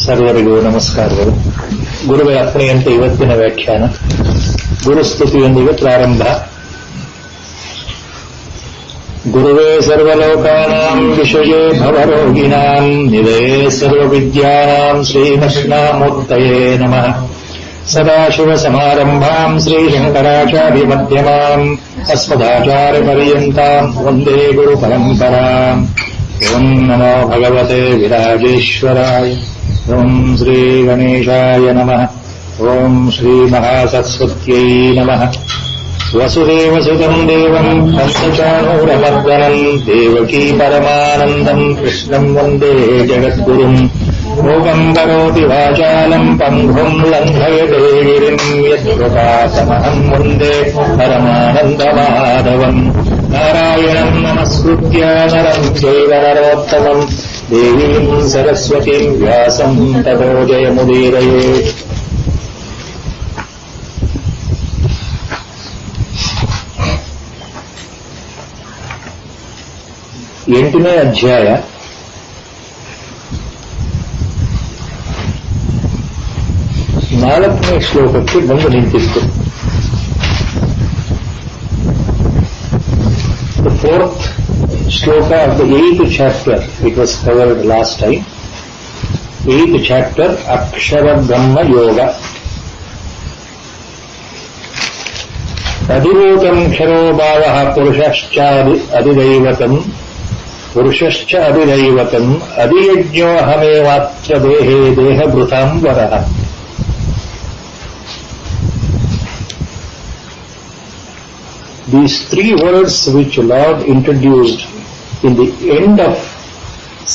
ಸರ್ವರಿಗೂ ನಮಸ್ಕಾರಗಳು. ಗುರುಗಳ ಅಪ್ಪಣೆಯಂತೆ ಇವತ್ತಿನ ವ್ಯಾಖ್ಯಾನ ಗುರುಸ್ತುತಿಯೊಂದಿಗೆ ಪ್ರಾರಂಭ. ಗುರುವೇ ಸರ್ವಲೋಕಾನಾಂ ವಿಷಯೇ ಭವರೋಗಿಣಾಂ ನಿಲಯೇ ಸರ್ವವಿದ್ಯಾನಾಂ ಶ್ರೀಕೃಷ್ಣಮೂರ್ತಯೇ ನಮಃ. ಸದಾಶಿವಸಮಾರಂಭಾಂ ಶ್ರೀಶಂಕರಾಚಾರ್ಯಮಧ್ಯಮಾಂ ಅಸ್ಮದಾಚಾರ್ಯಪರ್ಯಂತಾಂ ವಂದೇ ಗುರುಪರಂಪರಾಂ. ಓಂ ನಮೋ ಭಗವತೆ ವಿರಾಜೇಶ್ವರಾಯ. ಓಂ ಶ್ರೀ ಗಣೇಶಾಯ ನಮಃ. ಓಂ ಶ್ರೀ ಮಹಾಸರಸ್ವತ್ಯೈ ನಮಃ. ವಸುದೇವಸುತಂ ದೇವಂ ಕಂಸಚಾಣೂರಮರ್ದನಂ ದೇವಕೀ ಪರಮಾನಂದಂ ಕೃಷ್ಣಂ ವಂದೇ ಜಗದ್ಗುರುಂ. ಮೂಕಂ ಕರೋತಿ ವಾಚಾಲಂ ಪಂಗುಂ ಲಂಘಯತೆ ಗಿರಿಂ ಯತ್ಕೃಪಾತಮಹಂ ವಂದೇ ಪರಮಾನಂದಮಾಧವಂ. ನಾರಾಯಣಂ ನಮಸ್ಕೃತ್ಯ ನರಂ ಚೈವ ನರೋತ್ತಮಂ ದೇವೀಂ ಸರಸ್ವತೀಂ ವ್ಯಾಸಂ ತತೋ ಜಯಮುದೀರಯೇತ್. ಎಂಟನೇ ಅಧ್ಯಾಯ. ನಾಲ್ಕನೇ ಶ್ಲೋಕಕ್ಕೆ ಬಂದು ನಿಂತಿತ್ತು. The fourth shloka of the 8th chapter, it was covered last time. 8th chapter, Akshara Brahma Yoga. Adhivotam Ksharo Bhavaha Purushascha Adhidaivatam Purushascha Adhidaivatam Adhiyajño Hamevatra Dehe Deha Bhrutam Varaha. These three words which Lord introduced in the end of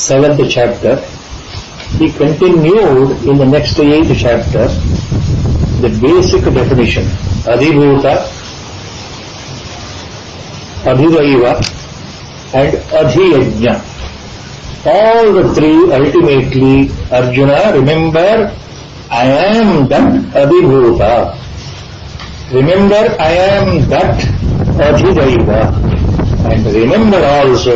7th chapter, He continued in the next 8th chapter the basic definition. Adhibhuta, Adhidaiva and Adhiyajna. All the three ultimately, Arjuna, remember, I am that Adhibhuta. Remember, I am that Adhidaiva, and remember also,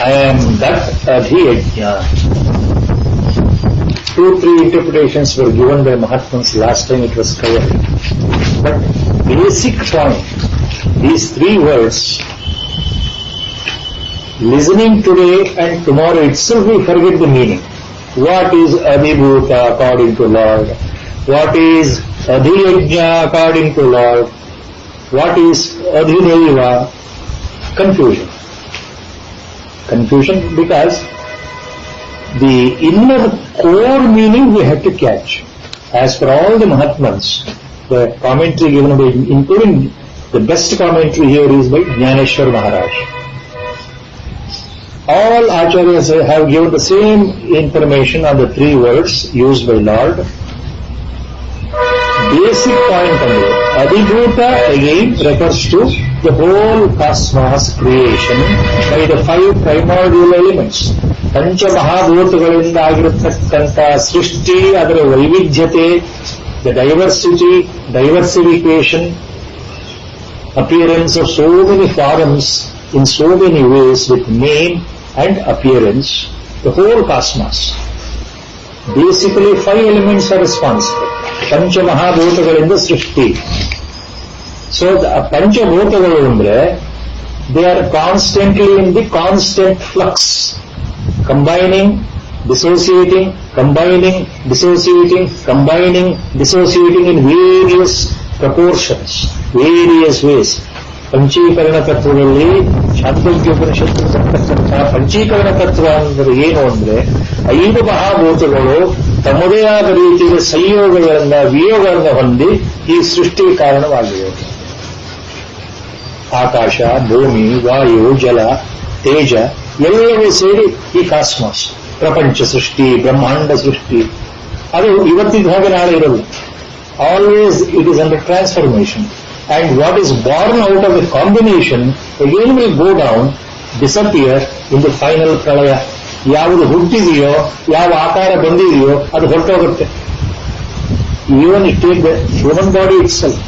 I am that Adhiyajna. 2-3 interpretations were given by Mahatmas last time it was covered. But basic point, these three words, listening today and tomorrow itself we forget the meaning. What is Adhibhuta according to Lord? What is Adhiyajna according to Lord? What is Adhidaiva? Confusion. Confusion because the inner core meaning we have to catch. As for all the Mahatmas, the commentary given by, including the best commentary here is by Jnaneshwar Maharaj. All Acharyas have given the same information on the three words used by Lord. Basic point on it. Adhibhuta again refers to the whole cosmos creation by the 5 primordial elements. ಪಂಚ ಮಹಾಭೂತಗಳಿಂದ ಆಗಿರತಕ್ಕಂಥ ಸೃಷ್ಟಿ, ಅದರ ವೈವಿಧ್ಯತೆ, the diversity, diversification, appearance of so many forms in so many ways with name and appearance, the whole cosmos. Basically 5 elements are responsible. ಪಂಚ ಮಹಾಭೂತಗಳಿಂದ ಸೃಷ್ಟಿ. So the ಪಂಚಭೂತಗಳು ಅಂದ್ರೆ they are constantly in the constant flux, combining, dissociating, combining, dissociating, combining, dissociating in various proportions, various ways. ಪಂಚೀಕರಣ ತತ್ವದಲ್ಲಿ ಛಾಂದೋಗ್ಯೋಪನಿಷತ್ತು ಬರ್ತಕ್ಕಂತಹ ಪಂಚೀಕರಣ ತತ್ವ ಅಂದರೆ ಏನು ಅಂದ್ರೆ 5 ಮಹಾಭೂತಗಳು ತಮ್ಮದೇ ಆದ ರೀತಿಯ ಸಂಯೋಗಗಳನ್ನ, ವಿಯೋಗಗಳನ್ನ ಹೊಂದಿ ಈ ಸೃಷ್ಟಿಗೆ ಕಾರಣವಾಗಿವೆ. ಆಕಾಶ, ಭೂಮಿ, ವಾಯು, ಜಲ, ತೇಜ ಎಲ್ಲವೂ ಸೇರಿ ಈ ಕಾಸ್ಮಾಸ್, ಪ್ರಪಂಚ ಸೃಷ್ಟಿ, ಬ್ರಹ್ಮಾಂಡ ಸೃಷ್ಟಿ. ಅದು ಇವತ್ತಿದ್ದ ಹಾಗೆ ನಾಳೆ ಇರಲ್ಲ. Always it is under transformation. And what is born out of the combination again will go down, disappear in the final pralaya. ಯಾವುದು ಹುಟ್ಟಿದೆಯೋ, ಯಾವ ಆಕಾರ ಬಂದಿದೆಯೋ ಅದು ಹೊರಟೋಗುತ್ತೆ. Even it take the human body itself.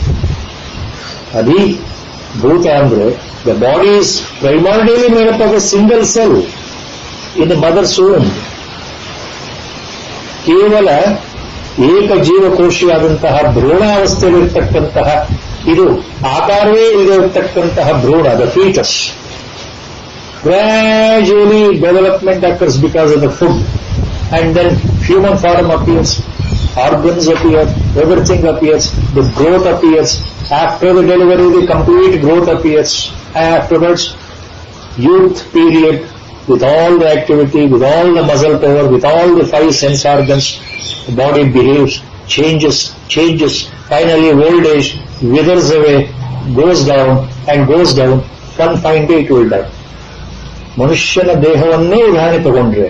Adhibhuta andre the body is primarily made up of a single cell in the mother's womb. ಕೇವಲ ಏಕಜೀವಕೋಶಿಯಾದಂತಹ ಭ್ರೂಣಾವಸ್ಥೆಯಲ್ಲಿರ್ತಕ್ಕಂತಹ ಇದು ಆಕಾರವೇ ಇರತಕ್ಕಂತಹ ಭ್ರೂಣ, the fetus. Gradually development occurs because of the food, and then human form appears, organs appear, everything appears, the growth appears. After the delivery, the complete growth appears. Afterwards, youth period, with all the activity, with all the muscle power, with all the 5 sense organs, the body behaves, changes. Finally, old age withers away, goes down. One fine day it will die. ಮನುಷ್ಯನ ದೇಹವನ್ನೇ ಉದಾಹರಣೆ ತಗೊಂಡ್ರೆ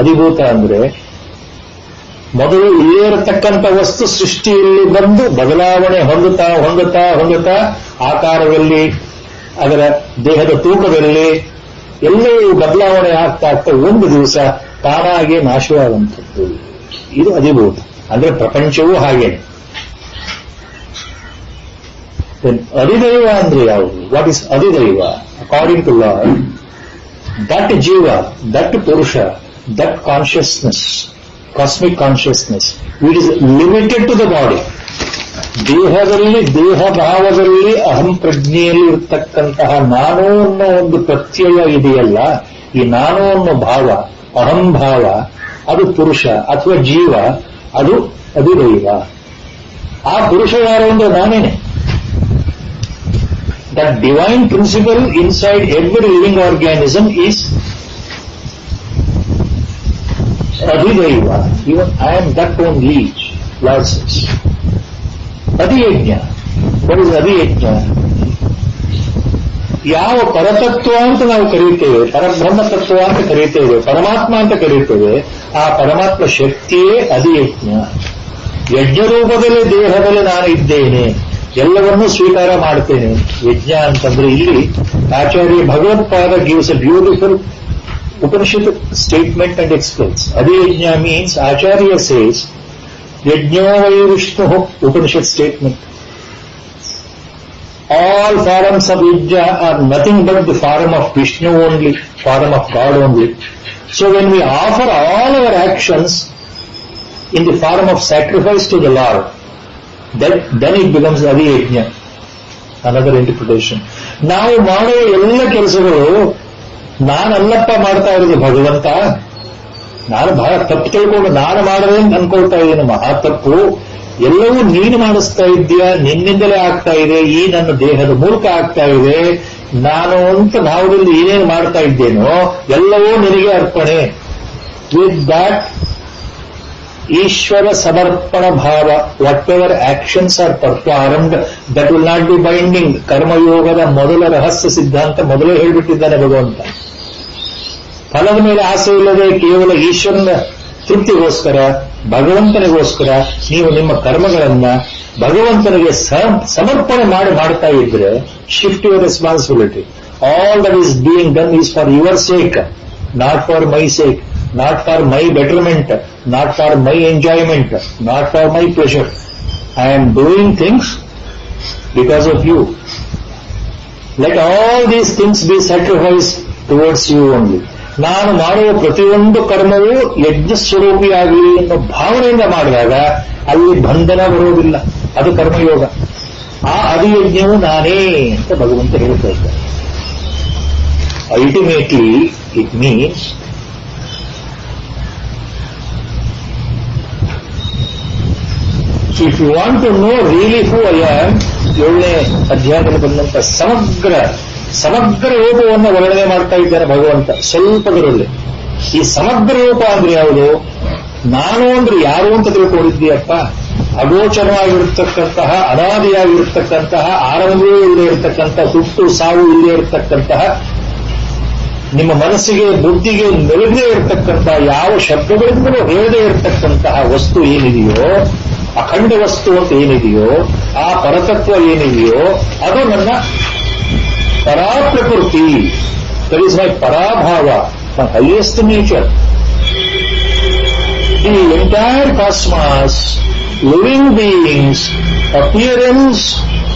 ಅಧಿಭೂತ ಅಂದ್ರೆ ಮೊದಲು ಇಲ್ಲೇ ಇರತಕ್ಕಂಥ ವಸ್ತು ಸೃಷ್ಟಿಯಲ್ಲಿ ಬಂದು ಬದಲಾವಣೆ ಹೊಂದುತ್ತಾ ಆಕಾರದಲ್ಲಿ, ಅದರ ದೇಹದ ತೂಕದಲ್ಲಿ ಎಲ್ಲವೂ ಬದಲಾವಣೆ ಆಗ್ತಾ ಒಂದು ದಿವಸ ತಾನಾಗೆ ನಾಶವಾಗುವಂಥದ್ದು. ಇದು ಅಧಿಭೂತ ಅಂದ್ರೆ ಪ್ರಪಂಚವೂ ಹಾಗೇನೆ. ಅಧಿದೈವ ಅಂದ್ರೆ ಯಾವುದು? ವಾಟ್ ಇಸ್ ಅಧಿದೈವ? According to lord, that jiva, that purusha, that consciousness, cosmic consciousness, it is limited to the body. ದೇಹ ಭಾವದಲ್ಲಿ ಅಹಂ ಪ್ರಜ್ಞೆಯಲ್ಲಿ ಇರತಕ್ಕಂತಹ ನಾನು ಅನ್ನೋ ಒಂದು ಪ್ರತ್ಯಯ ಇದೆಯಲ್ಲ, ಈ ನಾನು ಅನ್ನೋ ಭಾವ, ಅಹಂ ಭಾವ, ಅದು ಪುರುಷ ಅಥವಾ ಜೀವ, ಅದು ಅಧಿದೈವ. ಆ ಪುರುಷ ಯಾರು ಅಂದ್ರೆ ನಾನೇನೆ. That divine principle inside every living organism is Adhidaiva. Even I am that only, Lord says. Adhiyajna. What is Adhiyajna? ಯಾವ ಪರತತ್ವ ಅಂತ ನಾವು ಕರೀತೇವೆ, ಪರಬ್ರಹ್ಮ ತತ್ವ ಅಂತ ಕರೀತೇವೆ, ಪರಮಾತ್ಮ ಅಂತ ಕರೀತೇವೆ, ಆ ಪರಮಾತ್ಮ ಶಕ್ತಿಯೇ ಅಧಿಯಜ್ಞ. ಯಜ್ಞ ರೂಪದಲ್ಲಿ ದೇಹದಲ್ಲಿ ನಾನು ಇದ್ದೇನೆ, ಎಲ್ಲವನ್ನೂ ಸ್ವೀಕಾರ ಮಾಡ್ತೇನೆ. ಯಜ್ಞ ಅಂತಂದ್ರೆ ಇಲ್ಲಿ Acharya Bhagavatpada gives a beautiful Upanishad statement and explains. ಅಧಿಯಜ್ಞ ಮೀನ್ಸ್ ಆಚಾರ್ಯ ಸೇಸ್ ಯಜ್ಞೋ ವೈ Vishnu, Upanishad statement. All forms of yajna are nothing but the form of Vishnu only, form of God only. So when we offer all our actions in the form of sacrifice to the Lord, then it becomes adhiyajna. Another interpretation. ನಾವು ಮಾಡುವ ಎಲ್ಲ ಕೆಲಸಗಳು ನಾನಲ್ಲಪ್ಪ ಮಾಡ್ತಾ ಇರೋದು ಭಗವಂತ, ನಾನು ಬಹಳ ತಪ್ಪು ತಿಳ್ಕೊಂಡು ನಾನು ಮಾಡದೆ ಅಂತ ಅನ್ಕೊಳ್ತಾ ಇದ್ದೇನೆ, ಮಹಾ ತಪ್ಪು. ಎಲ್ಲವೂ ನೀನು ಮಾಡಿಸ್ತಾ ಇದ್ದೀಯ, ನಿನ್ನಿಂದಲೇ ಆಗ್ತಾ ಇದೆ, ಈ ನನ್ನ ದೇಹದ ಮೂಲಕ ಆಗ್ತಾ ಇದೆ. ನಾನು ಅಂತ ಭಾವದಲ್ಲಿ ಏನೇನು ಮಾಡ್ತಾ ಇದ್ದೇನೋ ಎಲ್ಲವೂ ನಿನಗೆ ಅರ್ಪಣೆ. ವಿತ್ ದಟ್ ಈಶ್ವರ ಸಮರ್ಪಣ ಭಾವ, whatever actions are performed that will not be binding. ಕರ್ಮಯೋಗದ ಮೊದಲ ರಹಸ್ಯ ಸಿದ್ಧಾಂತ ಮೊದಲೇ ಹೇಳಿಬಿಟ್ಟಿದ್ದಾನೆ ಭಗವಂತ. ಫಲದ ಮೇಲೆ ಆಸೆ ಇಲ್ಲದೆ ಕೇವಲ ಈಶ್ವರನ ತೃಪ್ತಿಗೋಸ್ಕರ, ಭಗವಂತನಿಗೋಸ್ಕರ ನೀವು ನಿಮ್ಮ ಕರ್ಮಗಳನ್ನ ಭಗವಂತನಿಗೆ ಸಮರ್ಪಣೆ ಮಾಡ್ತಾ ಇದ್ರೆ, shift your responsibility. All that is being done is for your sake, not for my sake, not for my betterment, not for my enjoyment, not for my pleasure. I am doing things because of you. Let all these things be sacrificed towards you only. ನಾನು ಮಾಡುವ ಪ್ರತಿಯೊಂದು ಕರ್ಮವೂ ಯಜ್ಞ ಸ್ವರೂಪಿಯಾಗಲಿ ಎನ್ನುವ ಭಾವನೆಯಿಂದ ಮಾಡಿದಾಗ ಅಲ್ಲಿ ಬಂಧನ ಬರುವುದಿಲ್ಲ. ಅದು ಕರ್ಮಯೋಗ. ಆ ಅಧಿಯಜ್ಞವು ನಾನೇ ಅಂತ ಭಗವಂತ ಹೇಳ್ತಾ ಇದ್ದಾರೆ. Ultimately it means if you want to know really who I am, 7ನೇ ಅಧ್ಯಾಯದಲ್ಲಿ ಬಂದಂತ ಸಮಗ್ರ ರೂಪವನ್ನು ವರ್ಣನೆ ಮಾಡ್ತಾ ಇದ್ದಾನೆ ಭಗವಂತ ಸ್ವಲ್ಪದರಲ್ಲಿ. ಈ ಸಮಗ್ರ ರೂಪ ಅಂದ್ರೆ ಯಾವುದು? ನಾನು ಅಂದ್ರೆ ಯಾರು ಅಂತ ತಿಳ್ಕೊಂಡಿದ್ದೀಯಪ್ಪ? ಅಗೋಚರವಾಗಿರ್ತಕ್ಕಂತಹ, ಅನಾದಿಯಾಗಿರ್ತಕ್ಕಂತಹ, ಆರಂಭವೇ ಇಲ್ಲದೆ ಇರತಕ್ಕಂತಹ, ಹುಟ್ಟು ಸಾವು ಇಲ್ಲದೆ ಇರತಕ್ಕಂತಹ, ನಿಮ್ಮ ಮನಸ್ಸಿಗೆ ಬುದ್ಧಿಗೆ ಮೆಲುಗದೆ ಇರತಕ್ಕಂತಹ, ಯಾವ ಶಬ್ದಗಳಿಂದಲೂ ಹೇಳದೇ ಇರತಕ್ಕಂತಹ ವಸ್ತು ಏನಿದೆಯೋ, ಅಖಂಡ ವಸ್ತು ಅಂತ ಏನಿದೆಯೋ, ಆ ಪರತತ್ವ ಏನಿದೆಯೋ ಅದು ನನ್ನ ಪರಾಪ್ರಕೃತಿ. ದಟ್ ಈಸ್ ಮೈ ಪರಾಭಾವ, my highest nature. The entire cosmos, living beings, appearance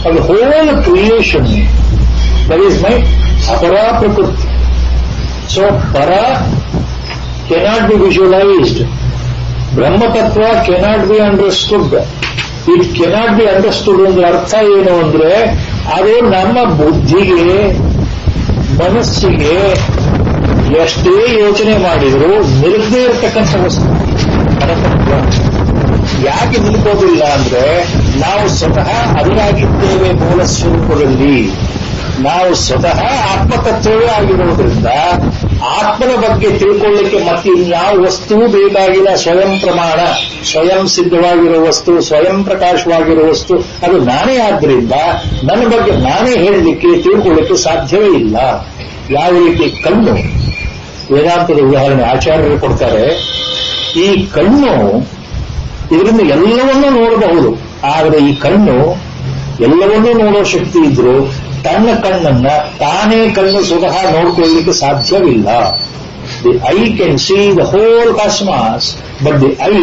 of the whole creation, that is my ಅಪರಾ ಪ್ರಕೃತಿ. So, para cannot be visualized. ಬ್ರಹ್ಮತತ್ವ cannot be understood. It cannot be understood ಅಂದ್ರೆ ಅರ್ಥ ಏನು ಅಂದ್ರೆ ಅದು ನಮ್ಮ ಬುದ್ಧಿಗೆ ಮನಸ್ಸಿಗೆ ಎಷ್ಟೇ ಯೋಚನೆ ಮಾಡಿದರೂ ನಿಲ್ಲದೇ ಇರತಕ್ಕಂಥ ವಸ್ತು ಪರತತ್ವ. ಯಾಕೆ ನಿಲ್ಕೋದಿಲ್ಲ ಅಂದ್ರೆ ನಾವು ಸ್ವತಃ ಅದರಾಗಿದ್ದೇವೆ. ಮೂಲ ಸ್ವರೂಪದಲ್ಲಿ ನಾವು ಸ್ವತಃ ಆತ್ಮತತ್ವವೇ ಆಗಿರುವುದರಿಂದ ಆತ್ಮನ ಬಗ್ಗೆ ತಿಳ್ಕೊಳ್ಳಿಕ್ಕೆ ಮತ್ತೆ ಇನ್ಯಾವ ವಸ್ತುವು ಬೇಕಾಗಿಲ್ಲ. ಸ್ವಯಂ ಪ್ರಮಾಣ, ಸ್ವಯಂ ಸಿದ್ಧವಾಗಿರೋ ವಸ್ತು, ಸ್ವಯಂ ಪ್ರಕಾಶವಾಗಿರೋ ವಸ್ತು ಅದು ನಾನೇ. ಆದ್ದರಿಂದ ನನ್ನ ಬಗ್ಗೆ ನಾನೇ ಹೇಳಲಿಕ್ಕೆ ತಿಳ್ಕೊಳ್ಳಿಕ್ಕೆ ಸಾಧ್ಯವೇ ಇಲ್ಲ. ಯಾವ ರೀತಿ ಕಣ್ಣು, ವೇದಾಂತದ ಉದಾಹರಣೆ ಆಚಾರ್ಯರು ಕೊಡ್ತಾರೆ. ಈ ಕಣ್ಣು ಇದರಿಂದ ಎಲ್ಲವನ್ನೂ ನೋಡಬಹುದು. ಆದರೆ ಈ ಕಣ್ಣು ಎಲ್ಲವನ್ನೂ ನೋಡೋ ಶಕ್ತಿ ಇದ್ರು ತನ್ನ ಕಣ್ಣನ್ನ ತಾನೇ ಕಣ್ಣು ಸ್ವತಃ ನೋಡ್ಕೊಳ್ಳಿಕ್ಕೆ ಸಾಧ್ಯವಿಲ್ಲ. The eye can see the whole cosmos, but the eye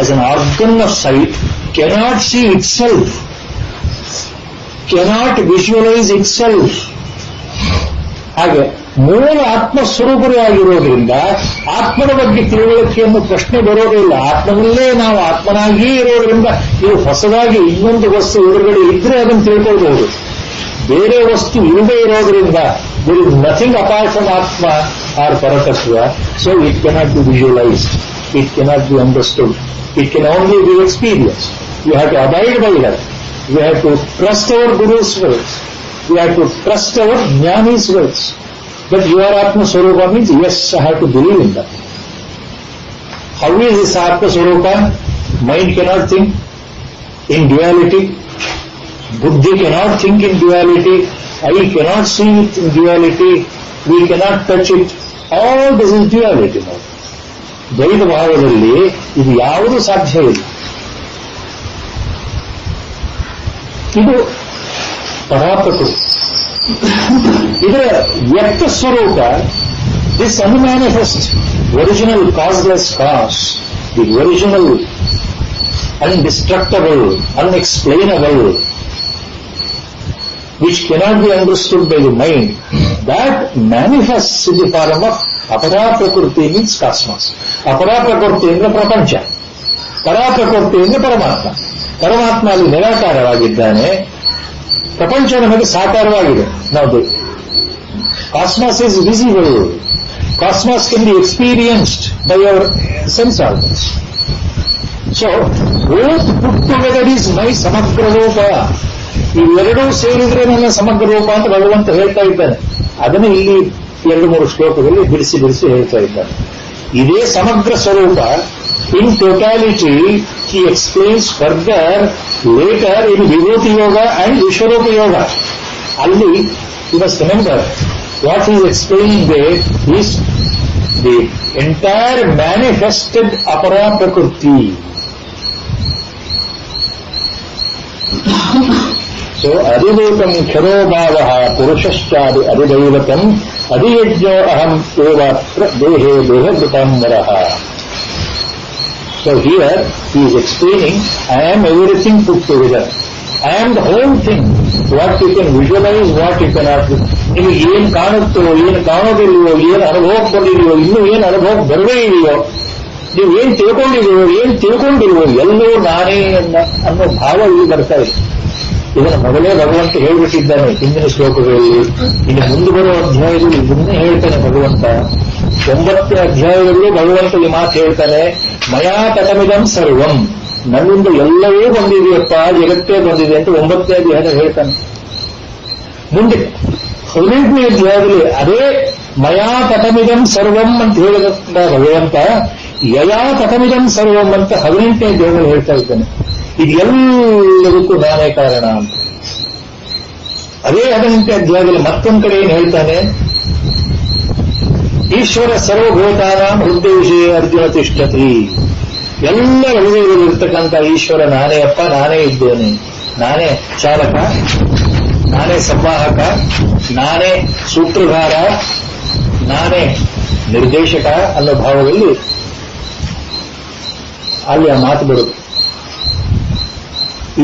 as an organ of sight cannot see itself, cannot visualise itself. ಹಾಗೆ ಮೂಲ ಆತ್ಮಸ್ವರೂಪರೇ ಆಗಿರೋದ್ರಿಂದ ಆತ್ಮನ ಬಗ್ಗೆ ತಿಳುವಳಿಕೆಯನ್ನು ಪ್ರಶ್ನೆ ಬರೋದಿಲ್ಲ. ಆತ್ಮನಲ್ಲೇ ನಾವು ಆತ್ಮನಾಗಿಯೇ ಇರೋದ್ರಿಂದ ಇದು ಹೊಸದಾಗಿ ಇನ್ನೊಂದು ವಸ್ತು ಎದುರುಗಡೆ ಇದ್ರೆ ಅದನ್ನು ತಿಳ್ಕೊಳ್ಬಹುದು. ಬೇರೆ ವಸ್ತು ಇಲ್ಲದೆ ಇರೋದ್ರಿಂದ there is nothing apart from Atma or Paratashva, so it cannot be visualized, it cannot be understood, it can only be experienced. You have to abide by that. We have to trust our Guru's words. We have to trust our Jnani's words. But your Atma Swarupa means, yes, I have to believe in that. How is this Atma Swarupa? Mind cannot think in duality. Buddhi cannot think in duality. I cannot see it in duality. We cannot touch it. All this is duality now. ದ್ವೈತ ಭಾವದಲ್ಲಿ ಇದು ಯಾವುದೂ ಸಾಧ್ಯ ಇಲ್ಲ. ಇದು ಪರಾಪ್ರಕೃತಿ. ಇದರ ವ್ಯಕ್ತ ಸ್ವರೂಪ, this unmanifest original causeless cause, the original undestructible, unexplainable, which cannot be understood by the mind, that manifests in the form of apara-prakriti, means cosmos. Apara-prakriti ಅಂದ್ರೆ ಪ್ರಪಂಚ, ಪರಾಪ್ರಕೃತಿ ಅಂದ್ರೆ ಪರಮಾತ್ಮ. ಪರಮಾತ್ಮ ಅಲ್ಲಿ ನಿರಾಕಾರವಾಗಿದ್ದಾನೆ, ಪ್ರಪಂಚ ನಮಗೆ ಸಾಕಾರವಾಗಿದೆ. ನಾವು cosmos is visible, cosmos can be experienced by our sense organs. So, both put together is my ಸಮಗ್ರ ರೂಪ. ಇವೆರಡೂ ಸೇರಿದ್ರೆ ನನ್ನ ಸಮಗ್ರ ರೂಪ ಅಂತ ಭಗವಂತ ಹೇಳ್ತಾ ಇದ್ದಾನೆ. ಅದನ್ನು ಇಲ್ಲಿ 2-3 ಶ್ಲೋಕದಲ್ಲಿ ಬಿಡಿಸಿ ಬಿಡಿಸಿ ಹೇಳ್ತಾ ಇದ್ದಾನೆ. ಇದೇ ಸಮಗ್ರ ಸ್ವರೂಪ in totality he explains further later in Vibhuti Yoga and Vishwarupa Yoga. ಅಲ್ಲಿ you must remember what is explaining there is the entire manifested ಅಪರಾ ಪ್ರಕೃತಿ. ಸೊ ಅಧಿದೈವತಂ ಕ್ಷರೋ ಭಾವ ಪುರುಷಶ್ಚಾದಿ ಅಧಿದೈವತಂ ಅಧಿಯಜ್ಞೋ ಅಹಂ ಏವಾತ್ರ ದೇಹೇ ದೇಹಭೃತಾಂಬರಃ. So here he is explaining, I am everything put together. I am the whole thing. What you can visualize, what you cannot. ನಿಮಗೆ ಏನು ಕಾಣುತ್ತೋ, ಏನು ಕಾಣೋದಿಲ್ವೋ, ಏನು ಅನುಭವಕ್ಕೆ ಬಂದಿದೆಯೋ, ಇನ್ನೂ ಏನು ಅನುಭವಕ್ಕೆ ಬರದೇ ಇದೆಯೋ, ನೀವು ಏನು ತಿಳ್ಕೊಂಡಿದೆಯೋ, ಏನು ತಿಳ್ಕೊಂಡಿಲ್ವೋ, ಎಲ್ಲವೂ ನಾನೇ ಅನ್ನೋ ಭಾವ ಇಲ್ಲಿ ಬರ್ತಾ ಇದೆ. ಇದನ್ನು ಮೊದಲೇ ಭಗವಂತ ಹೇಳ್ಬಿಟ್ಟಿದ್ದಾನೆ ಹಿಂದಿನ ಶ್ಲೋಕಗಳಲ್ಲಿ. ಇನ್ನು ಮುಂದೆ ಬರುವ ಅಧ್ಯಾಯದಲ್ಲಿ ಇದನ್ನೇ ಹೇಳ್ತಾನೆ ಭಗವಂತ. 9ನೇ ಅಧ್ಯಾಯದಲ್ಲೂ ಭಗವಂತ ಈ ಮಾತು ಹೇಳ್ತಾನೆ, ಮಯಾ ತತಮಿದಂ ಸರ್ವಂ, ನನ್ನಿಂದ ಎಲ್ಲವೂ ಬಂದಿದೆಯಪ್ಪ, ಜಗತ್ತೇ ಬಂದಿದೆ ಅಂತ 9ನೇ ಅಧ್ಯಾಯದಲ್ಲಿ ಹೇಳ್ತಾನೆ. ಮುಂದೆ 15ನೇ ಅಧ್ಯಾಯದಲ್ಲಿ ಅದೇ ಮಯಾ ತತಮಿದಂ ಸರ್ವಂ ಅಂತ ಹೇಳಿದ ಭಗವಂತ ಯಯಾ ತತಮಿದಂ ಸರ್ವಂ ಅಂತ 18ನೇ ಅಧ್ಯಾಯದಲ್ಲಿ ಹೇಳ್ತಾ ಇದ್ದಾನೆ. ಇದೆಲ್ಲದಕ್ಕೂ ನಾನೇ ಕಾರಣ ಅಂತ. ಅದೇ 18ನೇ ಅಧ್ಯಾಯದಲ್ಲಿ ಮತ್ತೊಂದು ಕಡೆ ಏನು ಹೇಳ್ತಾನೆ, ಈಶ್ವರ ಸರ್ವಭೂತಾನಾಂ ಹೃದಯ ಅರ್ಜುನ ತಿಷ್ಠತಿ. ಎಲ್ಲ ಹೃದಯದಲ್ಲಿರ್ತಕ್ಕಂಥ ಈಶ್ವರ ನಾನೇ ಅಪ್ಪ, ನಾನೇ ಇದ್ದೇನೆ, ನಾನೇ ಚಾಲಕ, ನಾನೇ ಸಂವಾಹಕ, ನಾನೇ ಸೂತ್ರಧಾರ, ನಾನೇ ನಿರ್ದೇಶಕ ಅನ್ನೋ ಭಾವದಲ್ಲಿ ಅಲ್ಲಿ ಆ ಮಾತು ಬರುತ್ತೆ.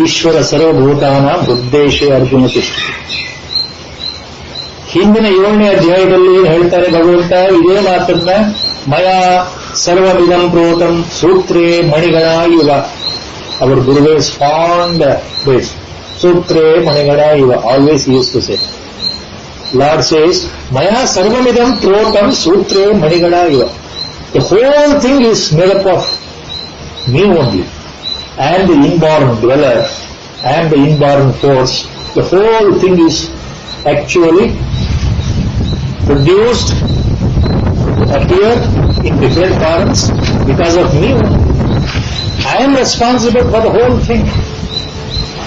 ಈಶ್ವರ ಸರ್ವಭೂತಾನಾಂ ಹೃದಯ ಅರ್ಜುನ ತಿಷ್ಠತಿ. ಹಿಂದಿನ 7ನೇ ಅಧ್ಯಾಯದಲ್ಲಿ ಏನು ಹೇಳ್ತಾರೆ ಭಗವಂತ, ಇದೇ ಮಾತನ್ನ ಮಯಾ ಸರ್ವಮಿದಂ ಪ್ರೋತಂ ಸೂತ್ರೇ ಮಣಿಗಣ ಇವ. Our Guru is fond phrase. Sutre manigana iva. Always he used to say. Lord says, Maya sarvamidam protam sutre manigana iva. The whole thing is made up of me only. I am the inborn dweller. I am the inborn force. The whole thing is actually produced, appear in different forms because of me only. I am responsible for the whole thing.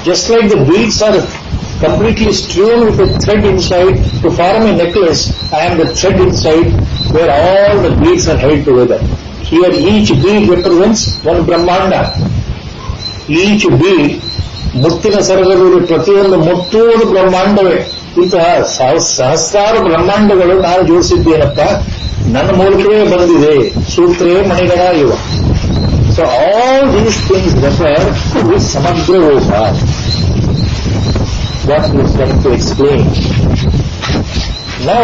Just like the beads are completely strewn with a thread inside to form a necklace, I am the thread inside where all the beads are held together. Here each bead represents one Brahmanda. Each bead, ಮುತ್ತಿನ ಸರಗದಲ್ಲಿ ಪ್ರತಿಯೊಂದು ಮುತ್ತೂರು ಬ್ರಹ್ಮಾಂಡವೇ. ಇಂತಹ ಸಹಸ್ರಾರು ಬ್ರಹ್ಮಾಂಡಗಳು ನಾನು ಜೋಡಿಸಿದ್ದೇನಪ್ಪ, ನನ್ನ ಮೂಲಕವೇ ಬಂದಿದೆ. ಸೂತ್ರೇ ಮಣಿಗಣ ಇವ. So all these things refer to this Samagra Oka. What we are trying to explain. Now,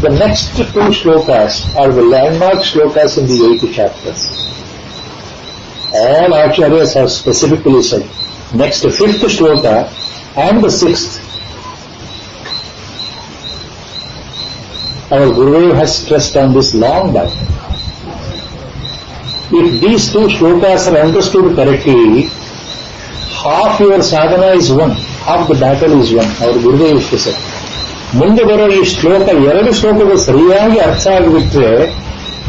the next two shlokas are the landmark shlokas in the 8th chapter. All acharyas have specifically said. Next, 5th shloka and the 6th. Our Guru has stressed on this long back. If these two shlokas are understood correctly, half your sadhana is won, half the battle is won. Our Guru used to say. ಮುಂದೆ ಬರೋ ಈ ಶ್ಲೋಕ, 2 ಶ್ಲೋಕಗಳು ಸರಿಯಾಗಿ ಅರ್ಥ ಆಗಿಬಿಟ್ರೆ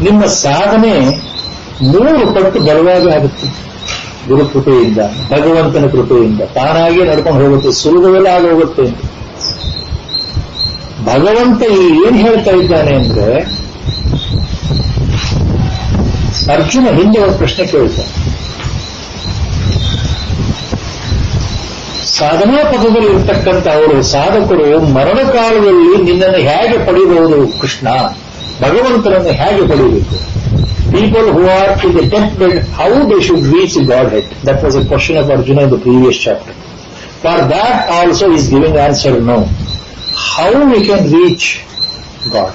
ನಿಮ್ಮ ಸಾಧನೆ 3 ಪಟ್ಟು ಬಲವಾಗಿ ಆಗುತ್ತೆ. ಗುರು ಕೃಪೆಯಿಂದ, ಭಗವಂತನ ಕೃಪೆಯಿಂದ ತಾನಾಗಿ ನಡ್ಕೊಂಡು ಹೋಗುತ್ತೆ, ಸುಲಭವೆಲ್ಲ ಆಗೋಗುತ್ತೆ. ಭಗವಂತ ಏನ್ ಹೇಳ್ತಾ ಇದ್ದಾನೆ ಅಂದ್ರೆ, ಅರ್ಜುನ ಹಿಂದೆ ಒಂದು ಪ್ರಶ್ನೆ ಕೇಳ್ತಾನೆ. ಸಾಧನಾ ಪದದಲ್ಲಿ ಇರ್ತಕ್ಕಂಥ ಅವರು ಸಾಧಕರು ಮರಣ ಕಾಲದಲ್ಲಿ ನಿನ್ನನ್ನು ಹೇಗೆ ಪಡೆಯಬಹುದು ಕೃಷ್ಣ, ಭಗವಂತನನ್ನು ಹೇಗೆ ಪಡೆಯಬೇಕು? People who are in the deathbed, how they should reach Godhead? That was a question of Arjuna in the previous chapter. For that also is giving answer no. How we can reach God?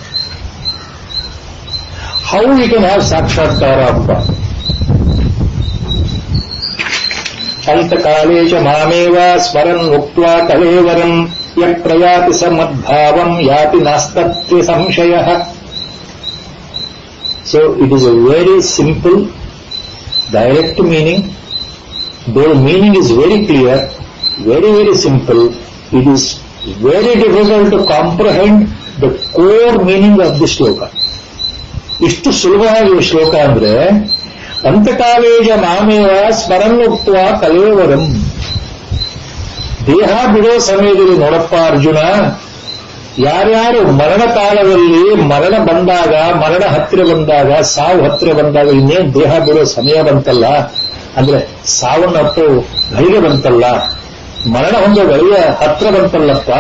How we can have sakshatkara of God? Antakaale cha mameva smaran uktva kalevaram yak prayati samadbhavam yati nastatya samshayah. So it is a very simple, direct meaning. Though meaning is very clear, very, very simple, it is very difficult to comprehend the core meaning of this shloka. ಇಷ್ಟು ಸುಲಭವಾಗಿ ಶ್ಲೋಕ ಅಂದ್ರೆ, ಅಂತಕಾಲೇಜ ಮಾಮೇವ ಸ್ಮರನ್ನುಕ್ತ ಕಲೇವರಂ. ದೇಹ ಬಿಡೋ ಸಮಯದಲ್ಲಿ ನೋಡಪ್ಪ ಅರ್ಜುನ, ಯಾರ್ಯಾರು ಮರಣ ಕಾಲದಲ್ಲಿ ಮರಣ ಬಂದಾಗ, ಮರಣ ಹತ್ತಿರ ಬಂದಾಗ, ಸಾವು ಹತ್ತಿರ ಬಂದಾಗ, ಇನ್ನೇನು ದೇಹ ಬಿಡೋ ಸಮಯ ಬಂತಲ್ಲ, ಅಂದ್ರೆ ಸಾವನ್ನು ಹತ್ತು ಗಳಿಗೆ ಬಂತಲ್ಲ, ಮರಣ ಹೊಂದೋ ಗಳಿಗೆ ಹತ್ತಿರ ಬಂತಲ್ಲಪ್ಪ,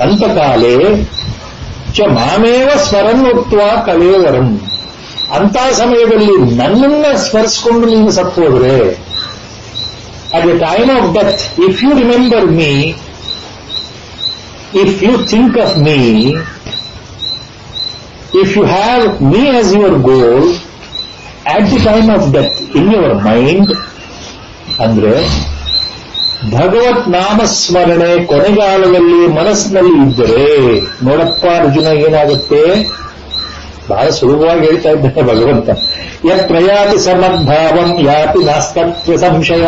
ಅಂತಕಾಲೇ ಚ ಮಾಮೇವ ಸ್ಮರನ್ನುಕ್ತ ಕಲೇವರಂ. ಅಂತ ಸಮಯದಲ್ಲಿ ನನ್ನನ್ನ ಸ್ಮರಿಸಿಕೊಂಡು ನೀನು ಸತ್ತು ಹೋದ್ರೆ, at the time of death, if you remember me, if you think of me, if you have me as your goal, at the time of death in your mind, ಅಂದ್ರೆ ಭಗವತ್ ನಾಮಸ್ಮರಣೆ ಕೊನೆಗಾಲದಲ್ಲಿ ಮನಸ್ಸಿನಲ್ಲಿ ಇದ್ದರೆ, ನೋಡಪ್ಪ ಅರ್ಜುನ ಏನಾಗುತ್ತೆ, ಬಹಳ ಸುಲಭವಾಗಿ ಹೇಳ್ತಾ ಇದ್ದಾನೆ ಭಗವಂತ. ಯತ್ ಪ್ರಯಾತಿ ಸಮದ್ಭಾವಂ ಯಾತಿ ನಾಸ್ತತ್ರ ಸಂಶಯ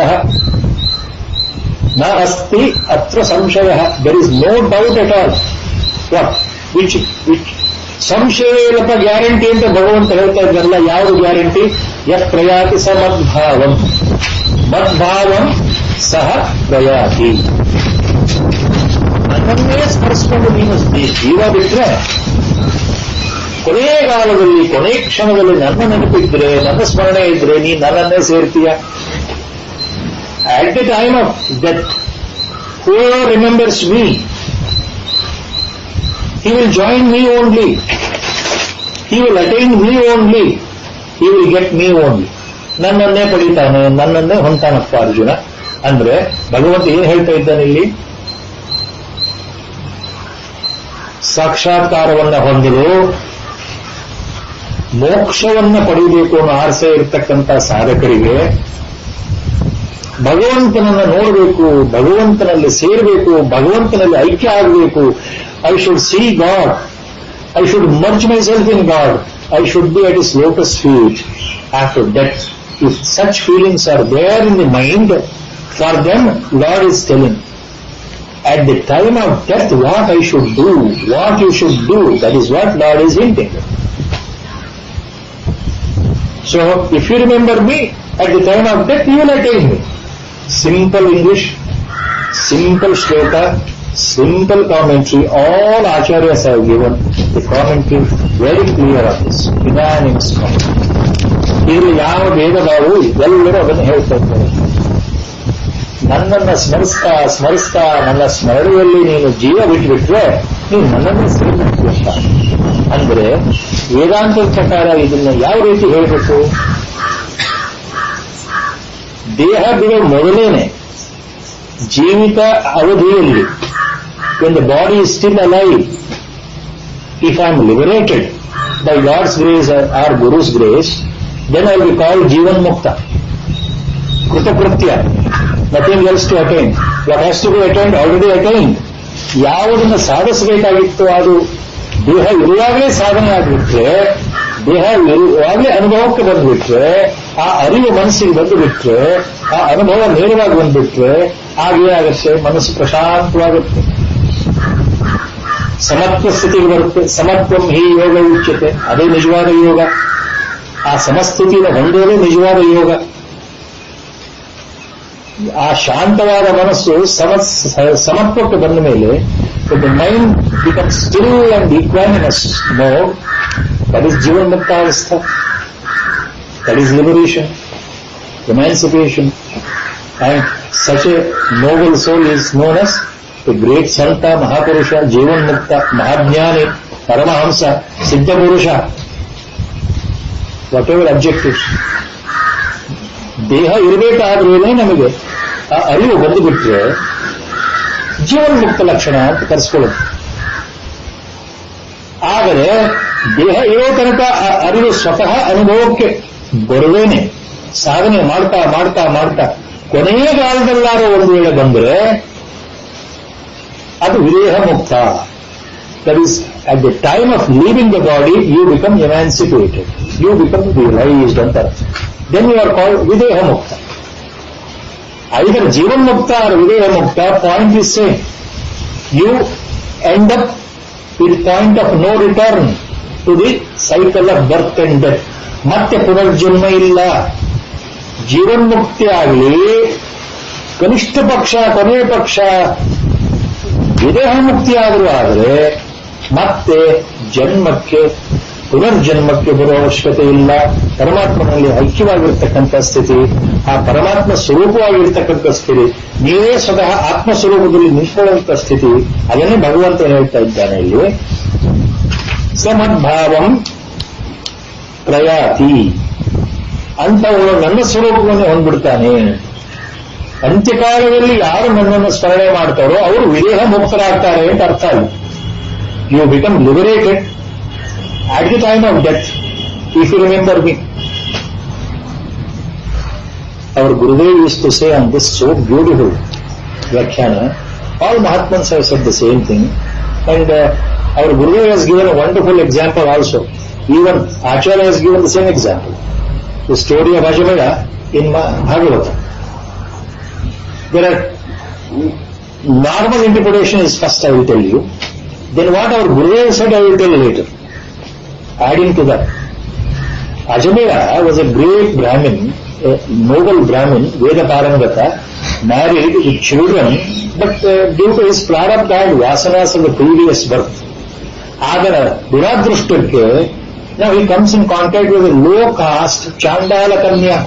ನ ಅಸ್ತಿ ಅತ್ರ ಸಂಶಯ. There is no doubt at all. What which ಸಂಶಯ ಇಲ್ಲಪ್ಪ, ಗ್ಯಾರಂಟಿ ಅಂತ ಭಗವಂತ ಹೇಳ್ತಾ ಇದ್ದಾರಲ್ಲ. ಯಾವುದು ಗ್ಯಾರಂಟಿ? ಯತ್ ಪ್ರಯಾತಿ ಸಮದ್ಭಾವಂ, ಮದ್ಭಾವಂ ಸಹ ಪ್ರಯಾತಿ. ನನ್ನನ್ನೇ ಸ್ಮರಿಸಿಕೊಂಡು ನೀನು ಜೀವ ಬಿಟ್ರೆ, ಕೊನೆಗಾಲದಲ್ಲಿ ಕೊನೆ ಕ್ಷಣದಲ್ಲಿ ನನ್ನ ನೆನಪಿದ್ರೆ, ನನ್ನ ಸ್ಮರಣೆ ಇದ್ರೆ, ನೀ ನನ್ನನ್ನೇ ಸೇರ್ತೀಯ. At the time of death, whoever remembers me, he will join me only. He will attain me only. He will get me only. ನನ್ನನ್ನೇ ಪಡಿತಾನೆ, ನನ್ನನ್ನೇ ಹೊಂತಾನಪ್ಪ ಅರ್ಜುನ. ಅಂದ್ರೆ ಭಗವಂತ ಏನ್ ಹೇಳ್ತಾ ಇದ್ದಾನೆ ಇಲ್ಲಿ? ಸಾಕ್ಷಾತ್ಕಾರವನ್ನ ಹೊಂದಲು ಮೋಕ್ಷವನ್ನ ಪಡೆಯಬೇಕು ಅನ್ನೋ ಆಸೆ ಇರತಕ್ಕಂಥ ಸಾಧಕರಿಗೆ ಭಗವಂತನನ್ನ ನೋಡಬೇಕು, ಭಗವಂತನಲ್ಲಿ ಸೇರಬೇಕು, ಭಗವಂತನಲ್ಲಿ ಐಕ್ಯ ಆಗಬೇಕು, I should see God, I should merge myself in God, I should be at his lotus feet after death. If such feelings are there in the mind, for them Lord is telling at the time of death what I should do, what you should do, that is what Lord is hinting. So if you remember me at the time of death, you will attain me. Simple English, simple shloka, simple commentary, all acharyas have given the commentary very clear on this, unanimous commentary. ಇಲ್ಲಿ ಯಾವ ಭೇದ ಭಾವವು ಎಲ್ಲರೂ ಅದನ್ನು ಹೇಳ್ತಾ ಇದ್ದಾರೆ. ನನ್ನನ್ನು ಸ್ಮರಿಸ್ತಾ ಸ್ಮರಿಸ್ತಾ ನನ್ನ ಸ್ಮರಣೆಯಲ್ಲಿ ನೀನು ಜೀವ ಬಿಟ್ಟುಬಿಟ್ರೆ ನೀನು ನನ್ನನ್ನು ಸೇರಿಬಿಟ್ಟ. ಅಂದ್ರೆ ವೇದಾಂತದ ಪ್ರಕಾರ ಇದನ್ನ ಯಾವ ರೀತಿ ಹೇಳಬೇಕು? ದೇಹ ಬಿಡೋ ಮೊದಲೇನೆ ಜೀವಿತ ಅವಧಿಯಲ್ಲಿ, when the body is still alive, if I am liberated by God's grace or Guru's grace, then I will be called Jivan Mukta, Krutakritya. Nothing else to attain. What has to be attained already attained. ಯಾವುದನ್ನು ಸಾಧಿಸಬೇಕಾಗಿತ್ತು ಅದು ದೇಹ ಇರುವಾಗಲೇ ಸಾಧನೆ ಆಗಿಬಿಟ್ರೆ, ದೇಹ ಇರುವಾಗಲೇ ಅನುಭವಕ್ಕೆ ಬಂದುಬಿಟ್ರೆ, ಆ ಅರಿವು ಮನಸ್ಸಿಗೆ ಬಂದುಬಿಟ್ರೆ, ಆ ಅನುಭವ ನೇರವಾಗಿ ಬಂದುಬಿಟ್ರೆ ಆಗೇನಾಗುತ್ತೆ? ಮನಸ್ಸು ಪ್ರಶಾಂತವಾಗುತ್ತೆ, ಸಮತ್ವ ಸ್ಥಿತಿಗೆ ಬರುತ್ತೆ. ಸಮತ್ವಂ ಹಿ ಯೋಗ ಉಚ್ಯತೆ, ಅದೇ ನಿಜವಾದ ಯೋಗ. ಆ ಸಮಸ್ಥಿತಿಯನ್ನು ಹೊಂದೋದೇ ನಿಜವಾದ ಯೋಗ. ಆ ಶಾಂತವಾದ ಮನಸ್ಸು ಸಮತ್ವಕ್ಕೆ ಬಂದ ಮೇಲೆ the mind becomes still and equanimous mode. That is ಜೀವನ್ ಮುಕ್ತಾವಸ್ಥಾ, that is liberation, emancipation. And such a noble soul is known as the great ಸಂತ, ಮಹಾಪುರುಷ, ಜೀವನ್ ಮುಕ್ತ, ಮಹಾಜ್ಞಾನಿ, ಪರಮಹಂಸ, ಸಿದ್ಧಪುರುಷ, ವಾಟ್ ಎವರ್ ಅಬ್ಜೆಕ್ಟಿವ್ಸ್. ದೇಹ ಇರಬೇಕಾದ್ರೇನೆ ನಮಗೆ ಆ ಅರಿವು ಬಂದುಬಿಟ್ರೆ ಜೀವನ್ಮುಕ್ತ ಲಕ್ಷಣ ಅಂತ ಕರೆಸ್ಕೊಳ್ಳೋದು. ಆದರೆ ದೇಹ ಇರೋ ತನಕ ಆ ಅರಿವು ಸ್ವತಃ ಅನುಭವಕ್ಕೆ ಬರುವೇನೆ ಸಾಧನೆ ಮಾಡ್ತಾ ಮಾಡ್ತಾ ಮಾಡ್ತಾ ಕೊನೆಯ ಕಾಲದಲ್ಲಾರೋ ಒಂದು ವೇಳೆ ಬಂದರೆ ಅದು ವಿದೇಹ ಮುಕ್ತ. That is at the time of leaving the body you become emancipated, you become realised ಅಂತ. Then you are called Videha Mukta. Either Jivan Mukta or Videha Mukta, point is same. You end up with point of no return to the cycle of birth and death. ಮತ್ತೆ ಪುನರ್ಜನ್ಮ ಇಲ್ಲ. ಜೀವನ್ ಮುಕ್ತಿ ಆಗಲಿ, ಕನಿಷ್ಠ ಪಕ್ಷ ಕೊನೆಯ ಪಕ್ಷ ವಿದೇಹ ಮುಕ್ತಿ ಆದರೂ ಆದರೆ ಮತ್ತೆ ಜನ್ಮಕ್ಕೆ ಪುನರ್ಜನ್ಮಕ್ಕೆ ಬರುವ ಅವಶ್ಯಕತೆ ಇಲ್ಲ. ಪರಮಾತ್ಮನಲ್ಲಿ ಐಕ್ಯವಾಗಿರ್ತಕ್ಕಂಥ ಸ್ಥಿತಿ, ಆ ಪರಮಾತ್ಮ ಸ್ವರೂಪವಾಗಿರ್ತಕ್ಕಂಥ ಸ್ಥಿತಿ, ನೀವೇ ಸ್ವತಃ ಆತ್ಮಸ್ವರೂಪದಲ್ಲಿ ನಿಂತ್ಕೊಳ್ಳುವಂಥ ಸ್ಥಿತಿ, ಅದನ್ನೇ ಭಗವಂತ ಹೇಳ್ತಾ ಇದ್ದಾನೆ ಇಲ್ಲಿ. ಸಮದ್ಭಾವಂ ಪ್ರಯಾತಿ ಅಂತವನು ನನ್ನ ಸ್ವರೂಪವನ್ನು ಹೊಂದ್ಬಿಡ್ತಾನೆ. ಅಂತ್ಯಕಾಲದಲ್ಲಿ ಯಾರು ನನ್ನನ್ನು ಸ್ಮರಣೆ ಮಾಡ್ತಾರೋ ಅವರು ವಿದೇಹ ಮುಕ್ತರಾಗ್ತಾರೆ ಅಂತ ಅರ್ಥ ಇಲ್ಲ. You become liberated at the time of death, if you remember me. Our Gurudev used to say on this so beautiful Vyakhyana, all Mahatmans have said the same thing, and our Gurudev has given a wonderful example also. Even Acharya has given the same example. The story of Ajamila in Bhagavata. There are normal interpretation is first I will tell you, then what our Gurudev said I will tell you later. Adding to that, Ajamila was a great Brahmin, a noble Brahmin, Veda Parangata, married with children, but due to his prarabdha and vasanas of the previous birth, Agara, Duradrushtakke, now he comes in contact with a low caste Chandala Kanya,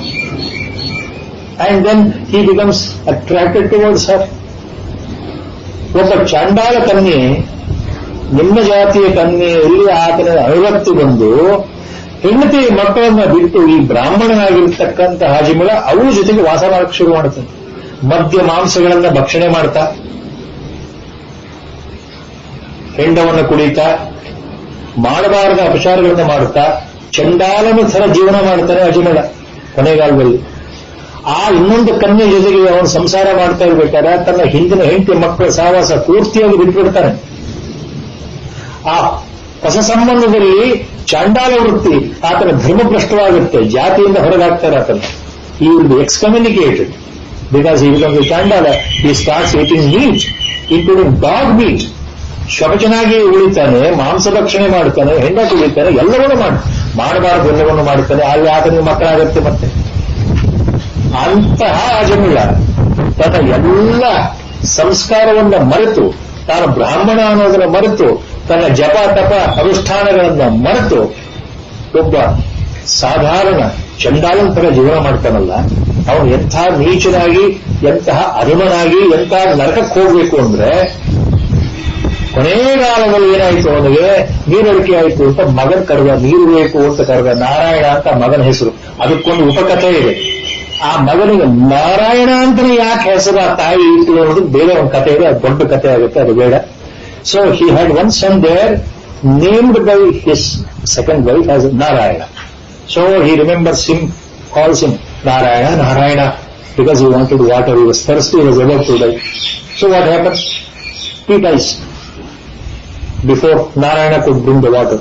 and then he becomes attracted towards her. ಒಬ್ಬ ಚಾಂಡಾಲ ಕನ್ಯೆ, ನಿಮ್ಮ ಜಾತಿಯ ಕನ್ಯೆಯಲ್ಲಿ ಆತನ ಅನುರಕ್ತಿ ಬಂದು ಹೆಂಡತಿ ಮಕ್ಕಳನ್ನ ಬಿಟ್ಟು ಈ ಬ್ರಾಹ್ಮಣನಾಗಿರ್ತಕ್ಕಂಥ ಹಾಜಿಮಳ ಅವ್ರ ಜೊತೆಗೆ ವಾಸ ಮಾಡಕ್ಕೆ ಶುರು ಮಾಡುತ್ತಾನೆ. ಮದ್ಯ ಮಾಂಸಗಳನ್ನ ಭಕ್ಷಣೆ ಮಾಡ್ತಾ, ಹೆಂಡವನ್ನು ಕುಡಿತಾ, ಮಾಡಬಾರದ ಅಪಚಾರಗಳನ್ನ ಮಾಡುತ್ತಾ, ಚಂಡಾಲನ ಥರ ಜೀವನ ಮಾಡ್ತಾನೆ ಅಜಮೇಳ ಕೊನೆಗಾಲದಲ್ಲಿ. ಆ ಇನ್ನೊಂದು ಕನ್ಯೆ ಜೊತೆಗೆ ಅವನು ಸಂಸಾರ ಮಾಡ್ತಾ ಇರ್ಬೇಕಾದ್ರೆ ತನ್ನ ಹಿಂದಿನ ಹೆಂಡತಿ ಮಕ್ಕಳ ಸಹವಾಸ ಪೂರ್ತಿಯಾಗಿ ಬಿಟ್ಬಿಡ್ತಾನೆ. ಆ ಹೊಸ ಸಂಬಂಧದಲ್ಲಿ ಚಾಂಡಾಲ ವೃತ್ತಿ ಆತನ ಧರ್ಮಭ್ರಷ್ಟವಾಗುತ್ತೆ, ಜಾತಿಯಿಂದ ಹೊರಗಾಗ್ತಾರೆ ಆತನ. He will be excommunicated because he becomes a ಚಾಂಡಾಲ. He starts eating meat including dog meat. ಶವಚನಾಗಿ ಉಳಿತಾನೆ, ಮಾಂಸ ಭಕ್ಷಣೆ ಮಾಡ್ತಾನೆ, ಹೆಂಡತಿ ಉಳಿತಾನೆ, ಎಲ್ಲವನ್ನೂ ಮಾಡಬಾರದು ಎಲ್ಲವನ್ನೂ ಮಾಡ್ತಾನೆ. ಅಲ್ಲಿ ಆತನಿಗೆ ಮಕ್ಕಳಾಗತ್ತೆ. ಮತ್ತೆ ಅಂತಹ ಅಜಮಿಳ ತನ್ನ ಎಲ್ಲ ಸಂಸ್ಕಾರವನ್ನ ಮರೆತು, ತಾನು ಬ್ರಾಹ್ಮಣ ಅನ್ನೋದನ್ನ ಮರೆತು, ತನ್ನ ಜಪ ತಪ ಅನುಷ್ಠಾನಗಳನ್ನ ಮರೆತು ಒಬ್ಬ ಸಾಧಾರಣ ಚಂಡಾಲಂತರ ಜೀವನ ಮಾಡ್ತಾನಲ್ಲ, ಅವನು ಎಂಥ ನೀಚನಾಗಿ, ಎಂತಹ ಅಧಮನಾಗಿ, ಎಂತಹ ನರಕಕ್ಕೆ ಹೋಗ್ಬೇಕು ಅಂದ್ರೆ ಕೊನೆಗಾಲದಲ್ಲಿ ಏನಾಯ್ತು, ಅವನಿಗೆ ನೀರಡಿಕೆ ಆಯಿತು ಅಂತ ಮಗನ ಕರೆದ, ನೀರು ಬೇಕು ಅಂತ ಕರೆದ. ನಾರಾಯಣ ಅಂತ ಮಗನ ಹೆಸರು. ಅದಕ್ಕೊಂದು ಉಪಕಥೆ ಇದೆ. ಆ ಮಗನಿಗೆ ನಾರಾಯಣ ಅಂತಾನೆ ಯಾಕೆ ಹೆಸರು ಆ ತಾಯಿ ಇಟ್ಟು ಅನ್ನೋದು ಬೇರೆ ಒಂದು ಕಥೆ ಇದೆ, ಅದು ದೊಡ್ಡ ಕಥೆ ಆಗುತ್ತೆ, ಅದು ಬೇಡ. So he had one son there named by his second wife as Narayana. So he remembers him, calls him Narayana, Narayana, because he wanted water, he was thirsty, he was about to die. So what happened? He dies before Narayana could bring the water.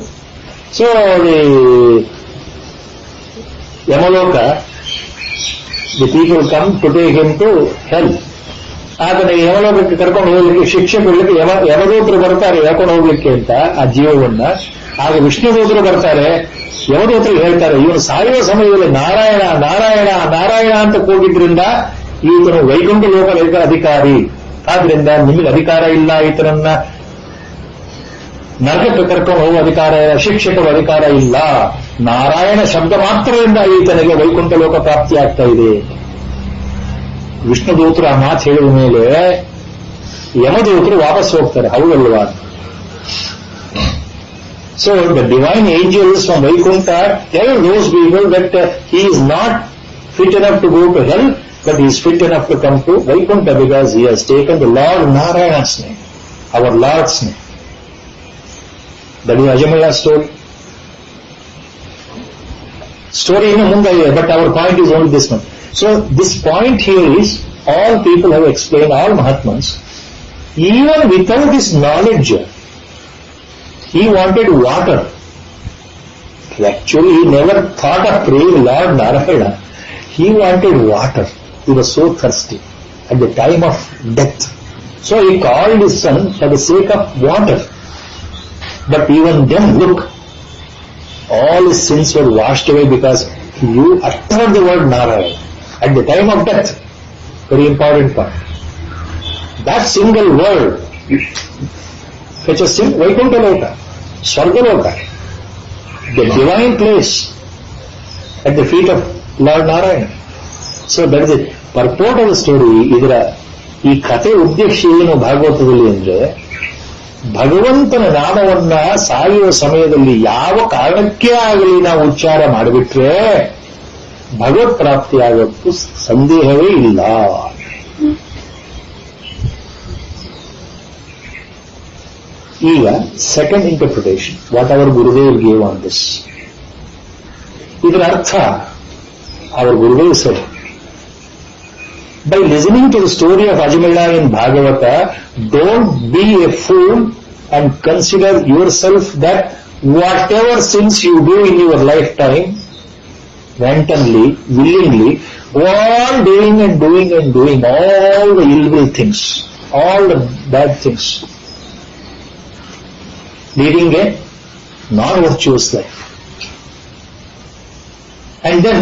So the Yamaloka, the people come to take him to hell. ಆತನ ಯಮಲೋಕಕ್ಕೆ ಕರ್ಕೊಂಡು ಹೋಗ್ಲಿಕ್ಕೆ, ಶಿಕ್ಷೆ ಕೊಡ್ಲಿಕ್ಕೆ ಯಮದೂತರು ಬರ್ತಾರೆ ಯಾಕೊಂಡು ಹೋಗ್ಲಿಕ್ಕೆ ಅಂತ ಆ ಜೀವವನ್ನ. ಆಗ ವಿಷ್ಣುದೂತರು ಬರ್ತಾರೆ, ಯಮದೂತರಿಗೆ ಹೇಳ್ತಾರೆ, ಇವನು ಸಾಯುವ ಸಮಯದಲ್ಲಿ ನಾರಾಯಣ ನಾರಾಯಣ ನಾರಾಯಣ ಅಂತ ಕೂಗಿದ್ರಿಂದ ಈತನು ವೈಕುಂಠ ಲೋಕ ಅಧಿಕಾರಿ, ಆದ್ರಿಂದ ನಿಮಗೆ ಅಧಿಕಾರ ಇಲ್ಲ, ಈತನನ್ನ ನರಕಕ್ಕೆ ಕರ್ಕೊಂಡು ಹೋಗುವ ಅಧಿಕಾರ ಇಲ್ಲ, ಶಿಕ್ಷಕರ ಅಧಿಕಾರ ಇಲ್ಲ. ನಾರಾಯಣ ಶಬ್ದ ಮಾತ್ರದಿಂದ ಈತನಿಗೆ ವೈಕುಂಠ ಲೋಕ ಪ್ರಾಪ್ತಿ ಆಗ್ತಾ ಇದೆ. ವಿಷ್ಣುದೂತರು ಆ ಮಾತು ಹೇಳಿದ ಮೇಲೆ ಯಮದೂತರು ವಾಪಸ್ ಹೋಗ್ತಾರೆ, ಹೌದಲ್ವಾ? So the divine angels from Vaikuntha tell those people that he is not fit enough to go to hell, but he is fit enough to come to Vaikuntha because he has taken the Lord Narayana's name, our Lord's name. That is Ajamala's story. Story in Munda, but our point is only this one. So this point here is, all people have explained, all Mahatmas, even without this knowledge, he wanted water. Actually, he never thought of praying Lord Narayana. He wanted water. He was so thirsty at the time of death. So he called his son for the sake of water. But even then, look, all his sins were washed away because you uttered the word Narayana at the time of death. Very important part. That single word fetches him Vaikuntha Loka, Swarga Loka, the divine place at the feet of Lord Narayana. So that is the purport of the story. ಇದರ ಈ ಕಥೆ ಉದ್ದೇಶ ಏನು ಭಾಗವತದಲ್ಲಿ ಅಂದ್ರೆ, ಭಗವಂತನ ನಾಮವನ್ನ ಸಾಯುವ ಸಮಯದಲ್ಲಿ ಯಾವ ಕಾರಣಕ್ಕೆ ಆಗಲಿ ನಾವು ಉಚ್ಚಾರ ಮಾಡಿಬಿಟ್ರೆ ಭಗವತ್ ಪ್ರಾಪ್ತಿಯಾಗಕ್ಕೂ ಸಂದೇಹವೇ ಇಲ್ಲ. ಈಗ second interpretation, what our Gurudev gave on this. ಇದರ ಅರ್ಥ our Gurudev said, by listening to the story of Ajamila in Bhagavata, don't be a fool and consider yourself that whatever sins you do in your lifetime, wantonly, willingly, go on doing and doing and doing all the ill things, all the bad things, leading a non-virtuous life. And then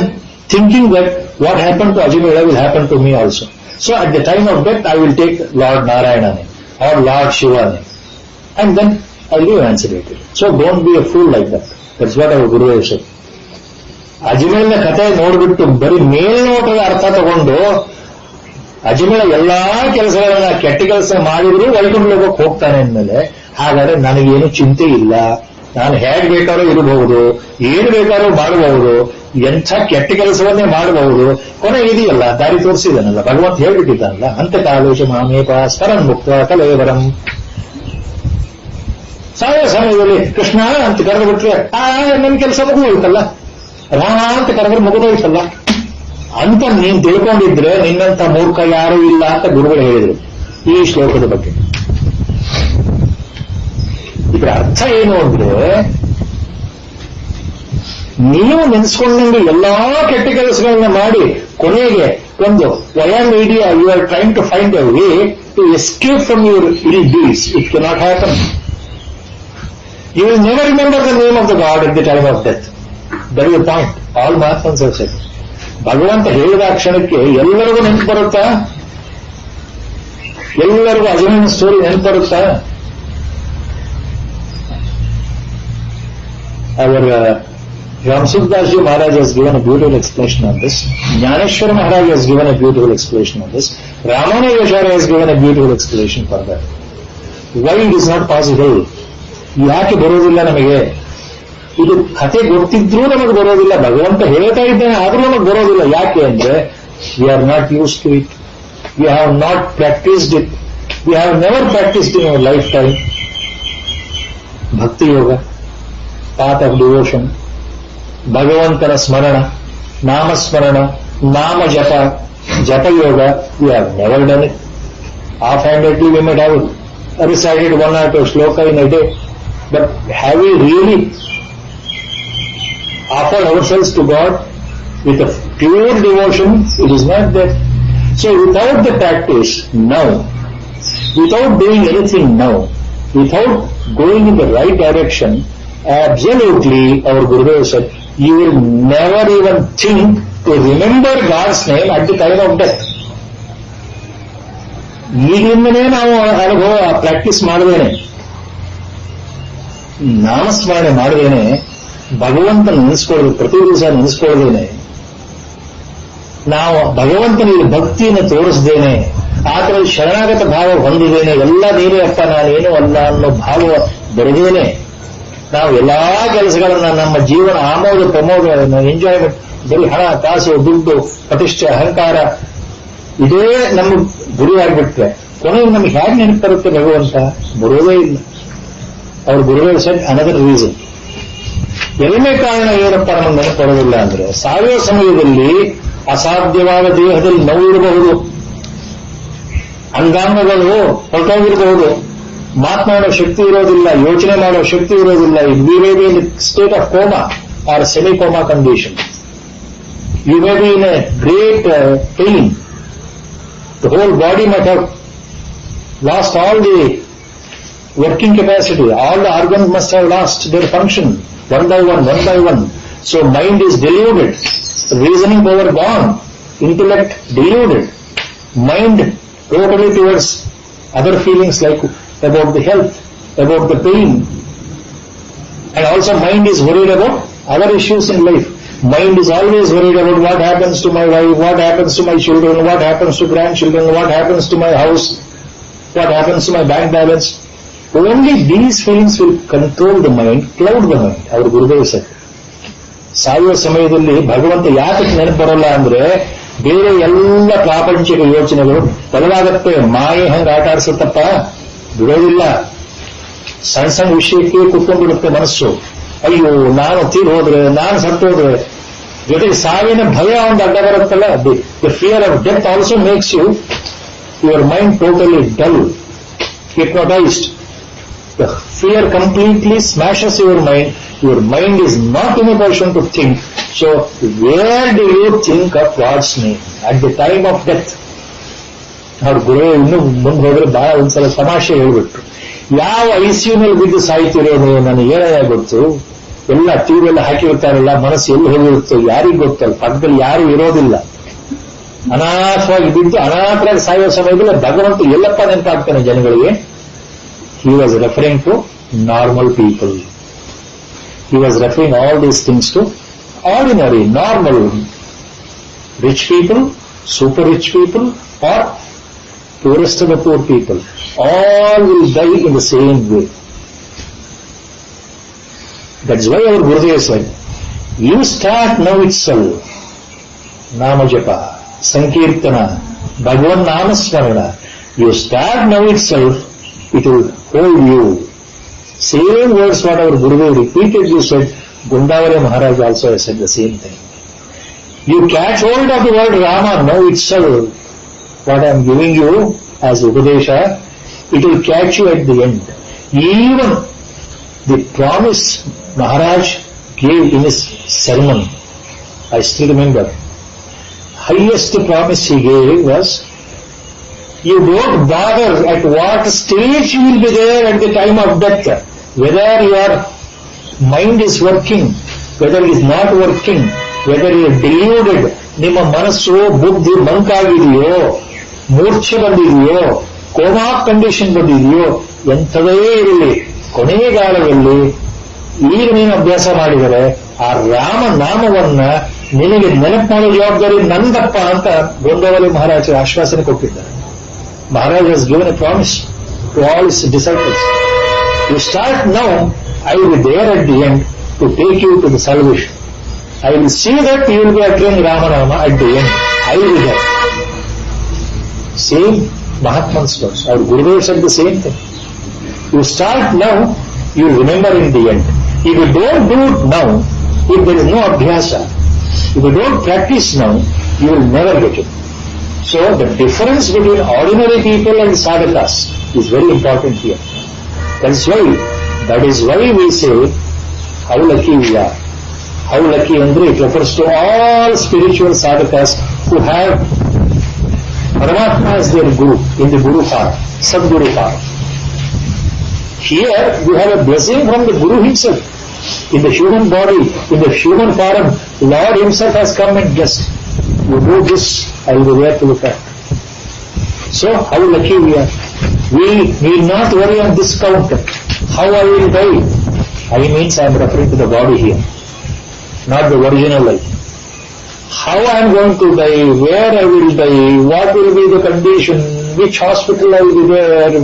thinking that what happened to Ajamila will happen to me also. So at the time of death, I will take Lord Narayana name or Lord Shiva name, and then I will be emancipated. So don't be a fool like that. That's what our Guru said. ಅಜಮೇಲನ ಕಥೆ ನೋಡ್ಬಿಟ್ಟು ಬರೀ ಮೇಲ್ನೋಟದ ಅರ್ಥ ತಗೊಂಡು ಅಜಮೇಲ ಎಲ್ಲಾ ಕೆಲಸಗಳನ್ನ ಕೆಟ್ಟ ಕೆಲಸ ಮಾಡಿದ್ರು ವೈಕುಂಠ ಲೋಕಕ್ಕೆ ಹೋಗ್ತಾನೆ ಅಂದ್ಮೇಲೆ, ಹಾಗಾದ್ರೆ ನನಗೇನು ಚಿಂತೆ ಇಲ್ಲ, ನಾನು ಹೇಗೆ ಬೇಕಾದ್ರೂ ಇರಬಹುದು, ಏನು ಬೇಕಾದ್ರೂ ಮಾಡಬಹುದು, ಎಂಥ ಕೆಟ್ಟ ಕೆಲಸವನ್ನೇ ಮಾಡಬಹುದು, ಕೊನೆ ಇದೆಯಲ್ಲ ದಾರಿ ತೋರಿಸಿದಾನಲ್ಲ ಭಗವಂತ ಹೇಳ್ಬಿಟ್ಟಿದ್ದಾನಲ್ಲ, ಅಂತ ಕಾಲೇಶ ಮಾಮೇಪ ಸ್ಮರನ್ ಮುಕ್ತ ಕಲೇವರಂ. ಸಾಯೋ ಸಮಯದಲ್ಲಿ ಕೃಷ್ಣ ಅಂತ ಕರೆದು ಬಿಟ್ರೆ ನನ್ನ ಕೆಲಸ ಮುಗಿದೋಯ್ತಲ್ಲ, ರಾಮ ಅಂತ ಕರೆದ್ರೆ ಮುಗಿದೋಯ್ತಲ್ಲ ಅಂತ ನೀನ್ ತಿಳ್ಕೊಂಡಿದ್ರೆ ನಿನ್ನಂತ ಮೂರ್ಖ ಯಾರೂ ಇಲ್ಲ ಅಂತ ಗುರುಗಳು ಹೇಳಿದ್ರು ಈ ಶ್ಲೋಕದ ಬಗ್ಗೆ. ಇದರ ಅರ್ಥ ಏನು ಅಂದ್ರೆ, ನೀವು ನೆನೆಸ್ಕೊಂಡಂಗೆ ಎಲ್ಲಾ ಕೆಟ್ಟ ಕೆಲಸಗಳನ್ನ ಮಾಡಿ ಕೊನೆಗೆ ಒಂದು ವಯಾಮೀಡಿಯಾ you are trying to find a way to escape from your ill deeds. It cannot happen. You will never remember the name of the God at the time of death. That is the point. All ಮಹಾತ್ಮನ್ಸ್ have said. ಭಗವಂತ ಹೇಳಿದ ಕ್ಷಣಕ್ಕೆ ಎಲ್ಲರಿಗೂ ನೆನಪು ಬರುತ್ತಾ? ಎಲ್ಲರಿಗೂ ಅಜಮನ್ story ನೆನಪು ಬರುತ್ತಾ? ಅವರ Ramsukdas Ji Maharaj has given a beautiful explanation on this. Jnaneshwar Maharaj has given a beautiful explanation on this. Ramanujacharya has given a beautiful explanation for that. Why it is not possible? ಯಾಕೆ ಬರೋದಿಲ್ಲ ನಮಗೆ? ಇದು ಕಥೆ ಗೊತ್ತಿದ್ರೂ ನಮಗೆ ಬರೋದಿಲ್ಲ. ಭಗವಂತ ಹೇಳ್ತಾ ಇದ್ದಾನೆ ಆದ್ರೂ ನಮಗೆ ಬರೋದಿಲ್ಲ. ಯಾಕೆ ಅಂದ್ರೆ we are not used to it. We have not practiced it. We have never practiced in our lifetime. Bhakti yoga, path of devotion, ಭಗವಂತನ ಸ್ಮರಣ, ನಾಮಸ್ಮರಣ, ನಾಮ ಜಪ, ಜಪಯೋಗ, we have never done it. Offhandedly we might have recited 1 or 2 shloka in a day, but have we really offered ourselves to God with a pure devotion? It is not that. So without the practice now, without doing anything now, without going in the right direction, absolutely, our Gurudev said, you will never even think to remember God's name at the time of death. ಈಗಿಂದನೇ ನಾವು ಅನುಭವ practice ಮಾಡದೇನೆ, ನಾಮಸ್ಮರಣೆ ಮಾಡದೇನೆ, ಭಗವಂತನ ನೆನೆಸ್ಕೊಳ್ಳೋದು ಪ್ರತಿ ದಿವಸ ನೆನೆಸ್ಕೊಳ್ಳದೇನೆ, ನಾವು ಭಗವಂತನಿಗೆ ಭಕ್ತಿಯನ್ನು ತೋರಿಸದೇನೆ, ಆತರ ಶರಣಾಗತ ಭಾವ ಹೊಂದಿದ್ದೇನೆ, ಎಲ್ಲ ನೀನೇ ಅಪ್ಪ ನಾನೇನು ಅಲ್ಲ ಅನ್ನೋ ಭಾವ ಬರೆದೇನೆ, ನಾವು ಎಲ್ಲಾ ಕೆಲಸಗಳನ್ನ ನಮ್ಮ ಜೀವನ ಆಮೋದ ಪ್ರಮೋದ ಎಂಜಾಯ್ಮೆಂಟ್, ಬರೀ ಹಣ ಕಾಸು ದುಡ್ಡು ಪ್ರತಿಷ್ಠೆ ಅಹಂಕಾರ ಇದೇ ನಮ್ಮ ಗುರಿ ಆಗಿಬಿಟ್ರೆ ಕೊನೆಗೆ ನಮ್ಗೆ ಹೇಗೆ ನೆನಪು ಬರುತ್ತೆ ಭಗವಂತ? ಬರೋದೇ ಇಲ್ಲ. ಅವ್ರ ಗುರುಗಳು ಸೆಟ್ ಅನದರ್ ರೀಸನ್. ಎರಡನೇ ಕಾರಣ ಏನಪ್ಪ ನಮಗೆ ನೆನಪು ಬರೋದಿಲ್ಲ ಅಂದ್ರೆ, ಸಾಯೋ ಸಮಯದಲ್ಲಿ ಅಸಾಧ್ಯವಾದ ದೇಹದಲ್ಲಿ ನೋವು ಇರಬಹುದು, ಅಂಗಾಂಗಗಳು ಹೊರಟೋಗಿರಬಹುದು, ಮಾತನಾಡೋ ಶಕ್ತಿ ಇರೋದಿಲ್ಲ, ಯೋಚನೆ ಮಾಡೋ ಶಕ್ತಿ ಇರೋದಿಲ್ಲ. We may be in state of coma or semi coma condition. You may be in a great pain. The whole body must have lost all the working capacity. All the organs must have lost their function one by one. So mind is deluded, reasoning power gone, intellect deluded, mind totally towards other feelings like about the health, about the pain, and also mind is worried about other issues in life. Mind is always worried about what happens to my wife, what happens to my children, what happens to grandchildren, what happens to my house, what happens to my bank balance. Only these feelings will control the mind, cloud the mind. Our Gurudev said. ಸಾಯುವ ಸಮಯದಲ್ಲಿ ಭಗವಂತ ಯಾಕೆ ನೆನಪು ಬರೋಲ್ಲ ಅಂದ್ರೆ, ಬೇರೆ ಎಲ್ಲ ಪ್ರಾಪಂಚಿಕ ಯೋಚನೆಗಳು ಬದಲಾಗತ್ತೆ. ಮಾಯೆ ಹಂಗ ಆಟ ಆಡಿಸುತ್ತಪ್ಪ, ಬಿಡೋದಿಲ್ಲ. ಸಣ್ಣ ಸಣ್ಣ ವಿಷಯಕ್ಕೆ ಕುತ್ಕೊಂಡ್ಬಿಡುತ್ತೆ ಮನಸ್ಸು. ಅಯ್ಯೋ ನಾನು ತೀರ್ ಹೋದ್ರೆ, ನಾನು ಸತ್ತು ಹೋದ್ರೆ, ಜೊತೆಗೆ ಸಾವಿನ ಭಯ ಒಂದು ಅಡ್ಡ ಬರುತ್ತಲ್ಲ. The fear of death also makes your mind totally dull, hypnotized. The fear completely smashes your mind. Your mind is not in a position to think. So, where do you think of God's name? At the time of death. ಅವ್ರ ಗುರು ಇನ್ನು ಮುಂದೆ ಹೋದ್ರೆ ಬಹಳ ಒಂದ್ಸಲ ತಮಾಷೆ ಹೇಳ್ಬಿಟ್ರು. ಯಾವ ಐಸಿಯುನಲ್ಲಿ ಬಿದ್ದು ಸಾಯ್ತಿರೋದು ನನಗೆ ಏನೇ ಗೊತ್ತು, ಎಲ್ಲ ಟಿವಿಯೆಲ್ಲ ಹಾಕಿರ್ತಾರಲ್ಲ, ಮನಸ್ಸು ಎಲ್ಲಿ ಹೋಗಿರುತ್ತೋ ಯಾರಿಗೂ ಗೊತ್ತಲ್ಲ, ಪಕ್ಕದಲ್ಲಿ ಯಾರು ಇರೋದಿಲ್ಲ. ಅನಾಥವಾಗಿ ಬಿದ್ದು ಅನಾಥರಾಗಿ ಸಾಯುವ ಸಮಯದಲ್ಲಿ ಭಗವಂತ ಎಲ್ಲಪ್ಪ ನೆನಪಾಗ್ತಾನೆ ಜನಗಳಿಗೆ. He was referring to normal people. He was referring all these things to ordinary, normal, rich people, super rich people, or poorest of the poor people. All will die in the same way. That's why our Gurudev said, you start now itself. Nama Japa, Sankirtana, Bhagavan Namasmarana. You start now itself, it will hold you Same words what our Gurudev repeatedly said, Gundavali Maharaj also said the same thing. You catch hold of the word Rama now itself, what I am giving you as Upadesha, it will catch you at the end. Even the promise Maharaj gave in his sermon, I still remember, highest promise he gave was, you don't bother at what stage you will be there at the time of death, whether your mind is working, whether it is not working, whether you are deluded, ನಿಮ್ಮ ಮನಸ್ಸು ಬುದ್ಧಿ ಮಂಕಾಗಿದೆಯೋ, ಮೂರ್ಛೆ ಬಂದಿದೆಯೋ, coma condition ಬಂದಿದೆಯೋ, ಎಂಥದೇ ಇರಲಿ, ಕೊನೆಗಾಲದಲ್ಲಿ ಈಗ ನೀನು ಅಭ್ಯಾಸ ಮಾಡಿದರೆ ಆ ರಾಮ ನಾಮವನ್ನ ನಿನಗೆ ನೆನಪು ಮಾಡೋ ಜವಾಬ್ದಾರಿ ನಂದಪ್ಪ ಅಂತ ಗೋಂದಾವಲಿ ಮಹಾರಾಜ ಆಶ್ವಾಸನೆ ಕೊಟ್ಟಿದ್ದಾರೆ. Maharaj has given a promise to all his disciples. You start now, I will be there at the end to take you to the salvation. I will see that you will be uttering Ramanama at the end. I will be there. Same Mahatman's words. Our Gurudev said the same thing. You start now, you will remember in the end. If you don't do it now, if there is no abhyasa, if you don't practice now, you will never get it. So the difference between ordinary people and sadhakas is very important here. That is why we say, how lucky we are. How lucky andre, it refers to all spiritual sadhakas who have Paramatma as their Guru in the Guru form, Sadguru form. Here we have a blessing from the Guru himself. In the human body, in the human form, Lord himself has come and blessed. You do this, I will be there to look at. So, how lucky we are. We need not worry on this count. How I will die. I means I am referring to the body here, not the original life. How I am going to die, where I will die, what will be the condition, which hospital I will be there,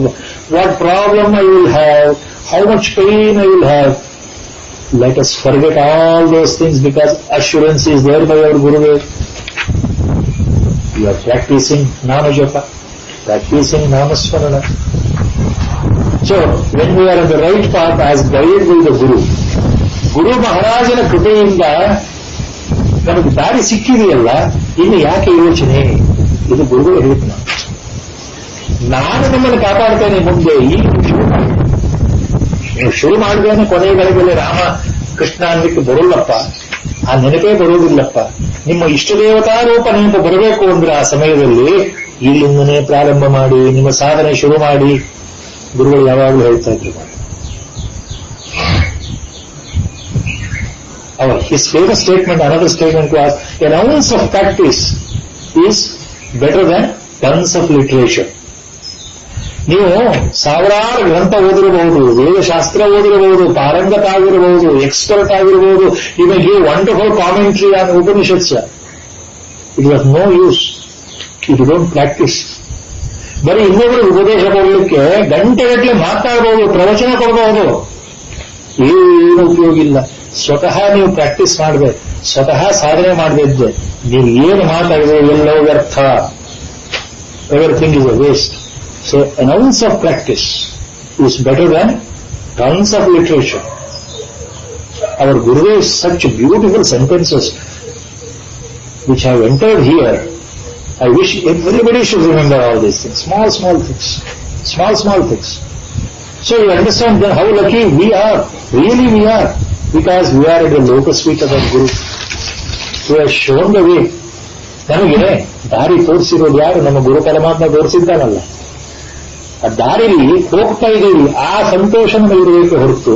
what problem I will have, how much pain I will have. Let us forget all those things because assurance is there by our Gurudev. You are practicing Nama Japa, practicing Namasmarana. So, when we are on the right path as guided by the Guru, Guru Maharajana ಕೃಪೆಯಿಂದ ನಮಗೆ ದಾರಿ ಸಿಕ್ಕಿದೆಯಲ್ಲ, ಇನ್ನು ಯಾಕೆ ಯೋಚನೆ? ಇದು ಗುರುಗಳು ಹೇಳಿದ್ರು. ನಾನು ನಿಮ್ಮನ್ನು ಕಾಪಾಡ್ತೇನೆ ಮುಂದೆ, ಈಗ ನೀವು ಶುರು ಮಾಡಿದ್ದೇನೆ ಕೊನೆಗಳಿಗೆ ರಾಮ ಕೃಷ್ಣ ಅನ್ಲಿಕ್ಕೆ ಬರೋಲ್ಲಪ್ಪ, ಆ ನೆನಪೇ ಬರೋದಿಲ್ಲಪ್ಪ. ನಿಮ್ಮ ಇಷ್ಟ ದೇವತಾ ರೂಪ ನೆನಪು ಬರಬೇಕು ಅಂದ್ರೆ ಆ ಸಮಯದಲ್ಲಿ ಇಲ್ಲಿಂದನೇ ಪ್ರಾರಂಭ ಮಾಡಿ ನಿಮ್ಮ ಸಾಧನೆ ಶುರು ಮಾಡಿ. ಗುರುಗಳು ಯಾವಾಗಲೂ ಹೇಳ್ತಾ ಇದ್ರು. His famous statement, another statement was, an ounce of practice is better than tons of literature. ನೀವು ಸಾವಿರಾರು ಗ್ರಂಥ ಓದಿರಬಹುದು, ವೇದಶಾಸ್ತ್ರ ಓದಿರಬಹುದು, ಪಾರಂಗತ ಆಗಿರಬಹುದು, ಎಕ್ಸ್ಪರ್ಟ್ ಆಗಿರಬಹುದು, you may give wonderful commentary on Upanishads. It was no use if you don't practise. ಬರೀ ಇನ್ನೊಬ್ಬರು ಉಪದೇಶ ಕೊಡಲಿಕ್ಕೆ ಗಂಟೆಗಟ್ಟಲೆ ಮಾತಾಡಬಹುದು, ಪ್ರವಚನ ಕೊಡಬಹುದು, ಏನು ಉಪಯೋಗ ಇಲ್ಲ. ಸ್ವತಃ ನೀವು ಪ್ರಾಕ್ಟೀಸ್ ಮಾಡಬೇಕು, ಸ್ವತಃ ಸಾಧನೆ ಮಾಡಬೇಕು. ನೀವು ಏನು ಮಾತಾಡಿದ್ರೆ ಎಲ್ಲೋ ವ್ಯರ್ಥ. Everything is a waste. So an ounce of practice is better than tons of literature. Our Gurudev's such beautiful sentences which have entered here, I wish everybody should remember all these things. Small things. Small things. So you understand then how lucky we are. Really we are. Because we are at the lotus feet of our Guru. Who has shown the way. ನಮಗೆ ದಾರಿ ತೋರಿಸಿರೋದು ಯಾರು? ನಮ್ಮ ಗುರು ಪರಮಾತ್ಮ ತೋರಿಸಿದ್ದಾನಲ್ಲ. ಆ ದಾರಿಲಿ ಹೋಗ್ತಾ ಇದ್ದೀವಿ, ಆ ಸಂತೋಷ ನಮಗಿರಬೇಕು ಹೊರತು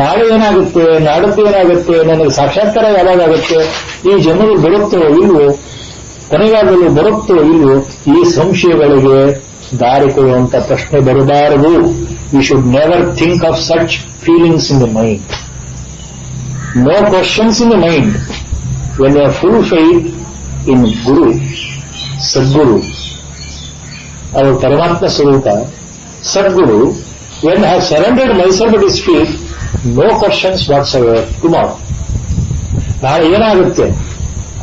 ನಾಳೆ ಏನಾಗುತ್ತೆ, ನಾಡದ್ದು ಏನಾಗುತ್ತೆ, ನನಗೆ ಸಾಕ್ಷಾತ್ಕಾರ ಯಾವಾಗುತ್ತೆ, ಈ ಜನ್ಮದಲ್ಲಿ ಬರುತ್ತೋ ಇಲ್ವೋ, ಕೊನೆಗಾಲದಲ್ಲಿ ಬರುತ್ತೋ ಇಲ್ವೋ, ಈ ಸಂಶಯಗಳಿಗೆ ದಾರಿ ಕೊಡುವಂತ ಪ್ರಶ್ನೆ ಬರಬಾರದು. We should never think of such feelings in the mind. No questions in the mind. When you are full faith in guru, Sadguru, our Paramatma Swarupa, Sadguru, when I have surrendered myself at his feet, no questions whatsoever tomorrow. ನಾಳೆ ಏನಾಗುತ್ತೆ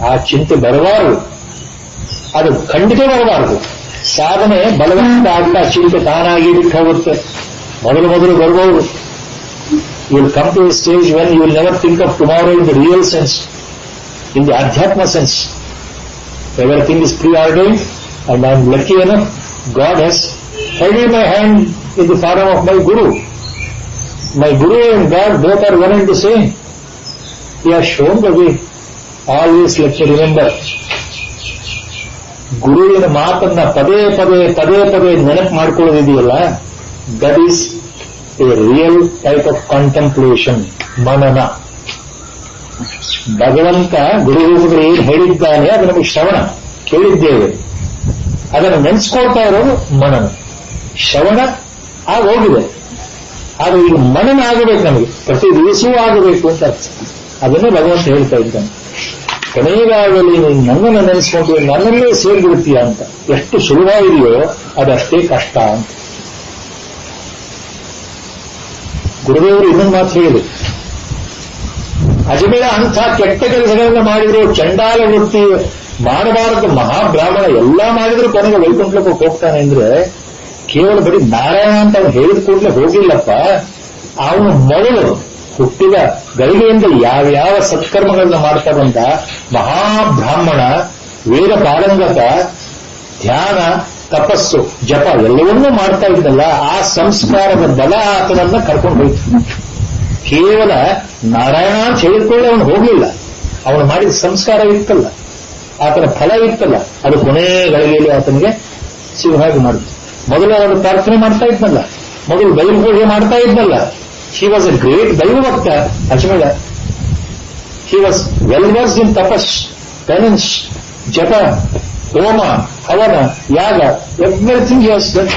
ಆ ಚಿಂತೆ ಬರಬಾರದು, ಅದು ಖಂಡಿತ ಬರಬಾರದು. ಸಾಧನೆ ಬಲವಂತ ಆಗ್ತಾ ಚಿಂತೆ ತಾನಾಗಿ ಬಿಟ್ಟು ಹೋಗುತ್ತೆ. ಮೊದಲು ಬರಬಹುದು, You will come to a stage when you will never think of tomorrow in the real sense, in the Adhyatma sense. Everything is preordained, and I am lucky enough, God has held my hand in the form of my Guru. My Guru and God both are one and the same. He has shown the way. Always let me remember, ಗುರುವಿನ ಮಾತನ್ನ ಪದೇ ಪದೇ ಪದೇ ಪದೇ ನೆನಪು ಮಾಡ್ಕೊಳ್ಳೋದಿದೆಯಲ್ಲ, that is a real type of contemplation, ಮನನ. ಭಗವಂತ ಗುರುಗಳು ಏನು ಹೇಳಿದ್ದಾನೆ ಅದು ನಮಗೆ ಶ್ರವಣ ಕೇಳಿದ್ದೇವೆ, ಅದನ್ನು ನೆನೆಸ್ಕೊಳ್ತಾ ಇರೋದು ಮನನ. ಶ್ರವಣ ಆಗೋಗಿದೆ, ಆದರೆ ಈಗ ಮನನ ಆಗಬೇಕು, ನಮಗೆ ಪ್ರತಿ ದಿವಸವೂ ಆಗಬೇಕು ಅಂತ ಅರ್ಥ. ಅದನ್ನೇ ಭಗವಂತ ಹೇಳ್ತಾ ಇದ್ದಾನೆ. ಕೊನೆಗಾಗಲಿ ನೀನು ನನ್ನನ್ನು ನೆನೆಸ್ಕೊಂಡು ನನ್ನಲ್ಲೇ ಸೇರಿಬಿಡ್ತೀಯ ಅಂತ. ಎಷ್ಟು ಸುಲಭ ಇದೆಯೋ ಅದಷ್ಟೇ ಕಷ್ಟ ಅಂತ. ಗುರುದೇವರು ಇನ್ನೊಂದು ಮಾತು ಹೇಳಿದರು, ಅಜಮೇಳ ಅಂಥ ಕೆಟ್ಟ ಕೆಲಸಗಳನ್ನ ಮಾಡಿದ್ರು, ಚಂಡಾಲ ವೃತ್ತಿ ಮಾಡಬಾರದು, ಮಹಾಬ್ರಾಹ್ಮಣ ಎಲ್ಲ ಮಾಡಿದ್ರು ಕೊನೆಗೆ ವೈಕುಂಠಕ್ಕೆ ಹೋಗ್ತಾನೆ ಅಂದ್ರೆ ಕೇವಲ ಬರೀ ನಾರಾಯಣ ಅಂತ ಅವನು ಹೇಳಿದ ಕೂಡಲೇ ಹೋಗಿಲ್ಲಪ್ಪ. ಅವನು ಮೊದಲು ಹುಟ್ಟಿದ ಗಳಿಗೆಯಿಂದ ಯಾವ್ಯಾವ ಸತ್ಕರ್ಮಗಳನ್ನ ಮಾಡ್ತಾ ಬಂದ ಮಹಾಬ್ರಾಹ್ಮಣ, ವೇದ ಪಾರಂಗತ, ಧ್ಯಾನ, ತಪಸ್ಸು, ಜಪ ಎಲ್ಲವನ್ನೂ ಮಾಡ್ತಾ ಇದ್ದಲ್ಲ, ಆ ಸಂಸ್ಕಾರದ ಬಲ ಆತನನ್ನ ಕರ್ಕೊಂಡು ಹೋಯ್ತು. ಕೇವಲ ನಾರಾಯಣ ಅಂತ ಹೇಳಿಕೊಳ್ಳಿ ಅವನು ಹೋಗ್ಲಿಲ್ಲ, ಅವನು ಮಾಡಿದ ಸಂಸ್ಕಾರ ಇತ್ತಲ್ಲ, ಆತನ ಫಲ ಇತ್ತಲ್ಲ, ಅದು ಕೊನೆ ಗಳಿಗೆಯಲ್ಲಿ ಆತನಿಗೆ ಸಿಗೋ ಹಾಗೆ ಮಾಡಿತು. ಮೊದಲು ಅವನು ಪ್ರಾರ್ಥನೆ ಮಾಡ್ತಾ ಇದ್ನಲ್ಲ, ಮೊದಲು ಬೈಲ್ಪೂಜೆ ಮಾಡ್ತಾ ಇದ್ನಲ್ಲ. He was a great ದೈವಭಕ್ತ ಅಜಮೇಳ. He was well versed in tapas, penance, japa, homa, havana, yaga, everything he has done,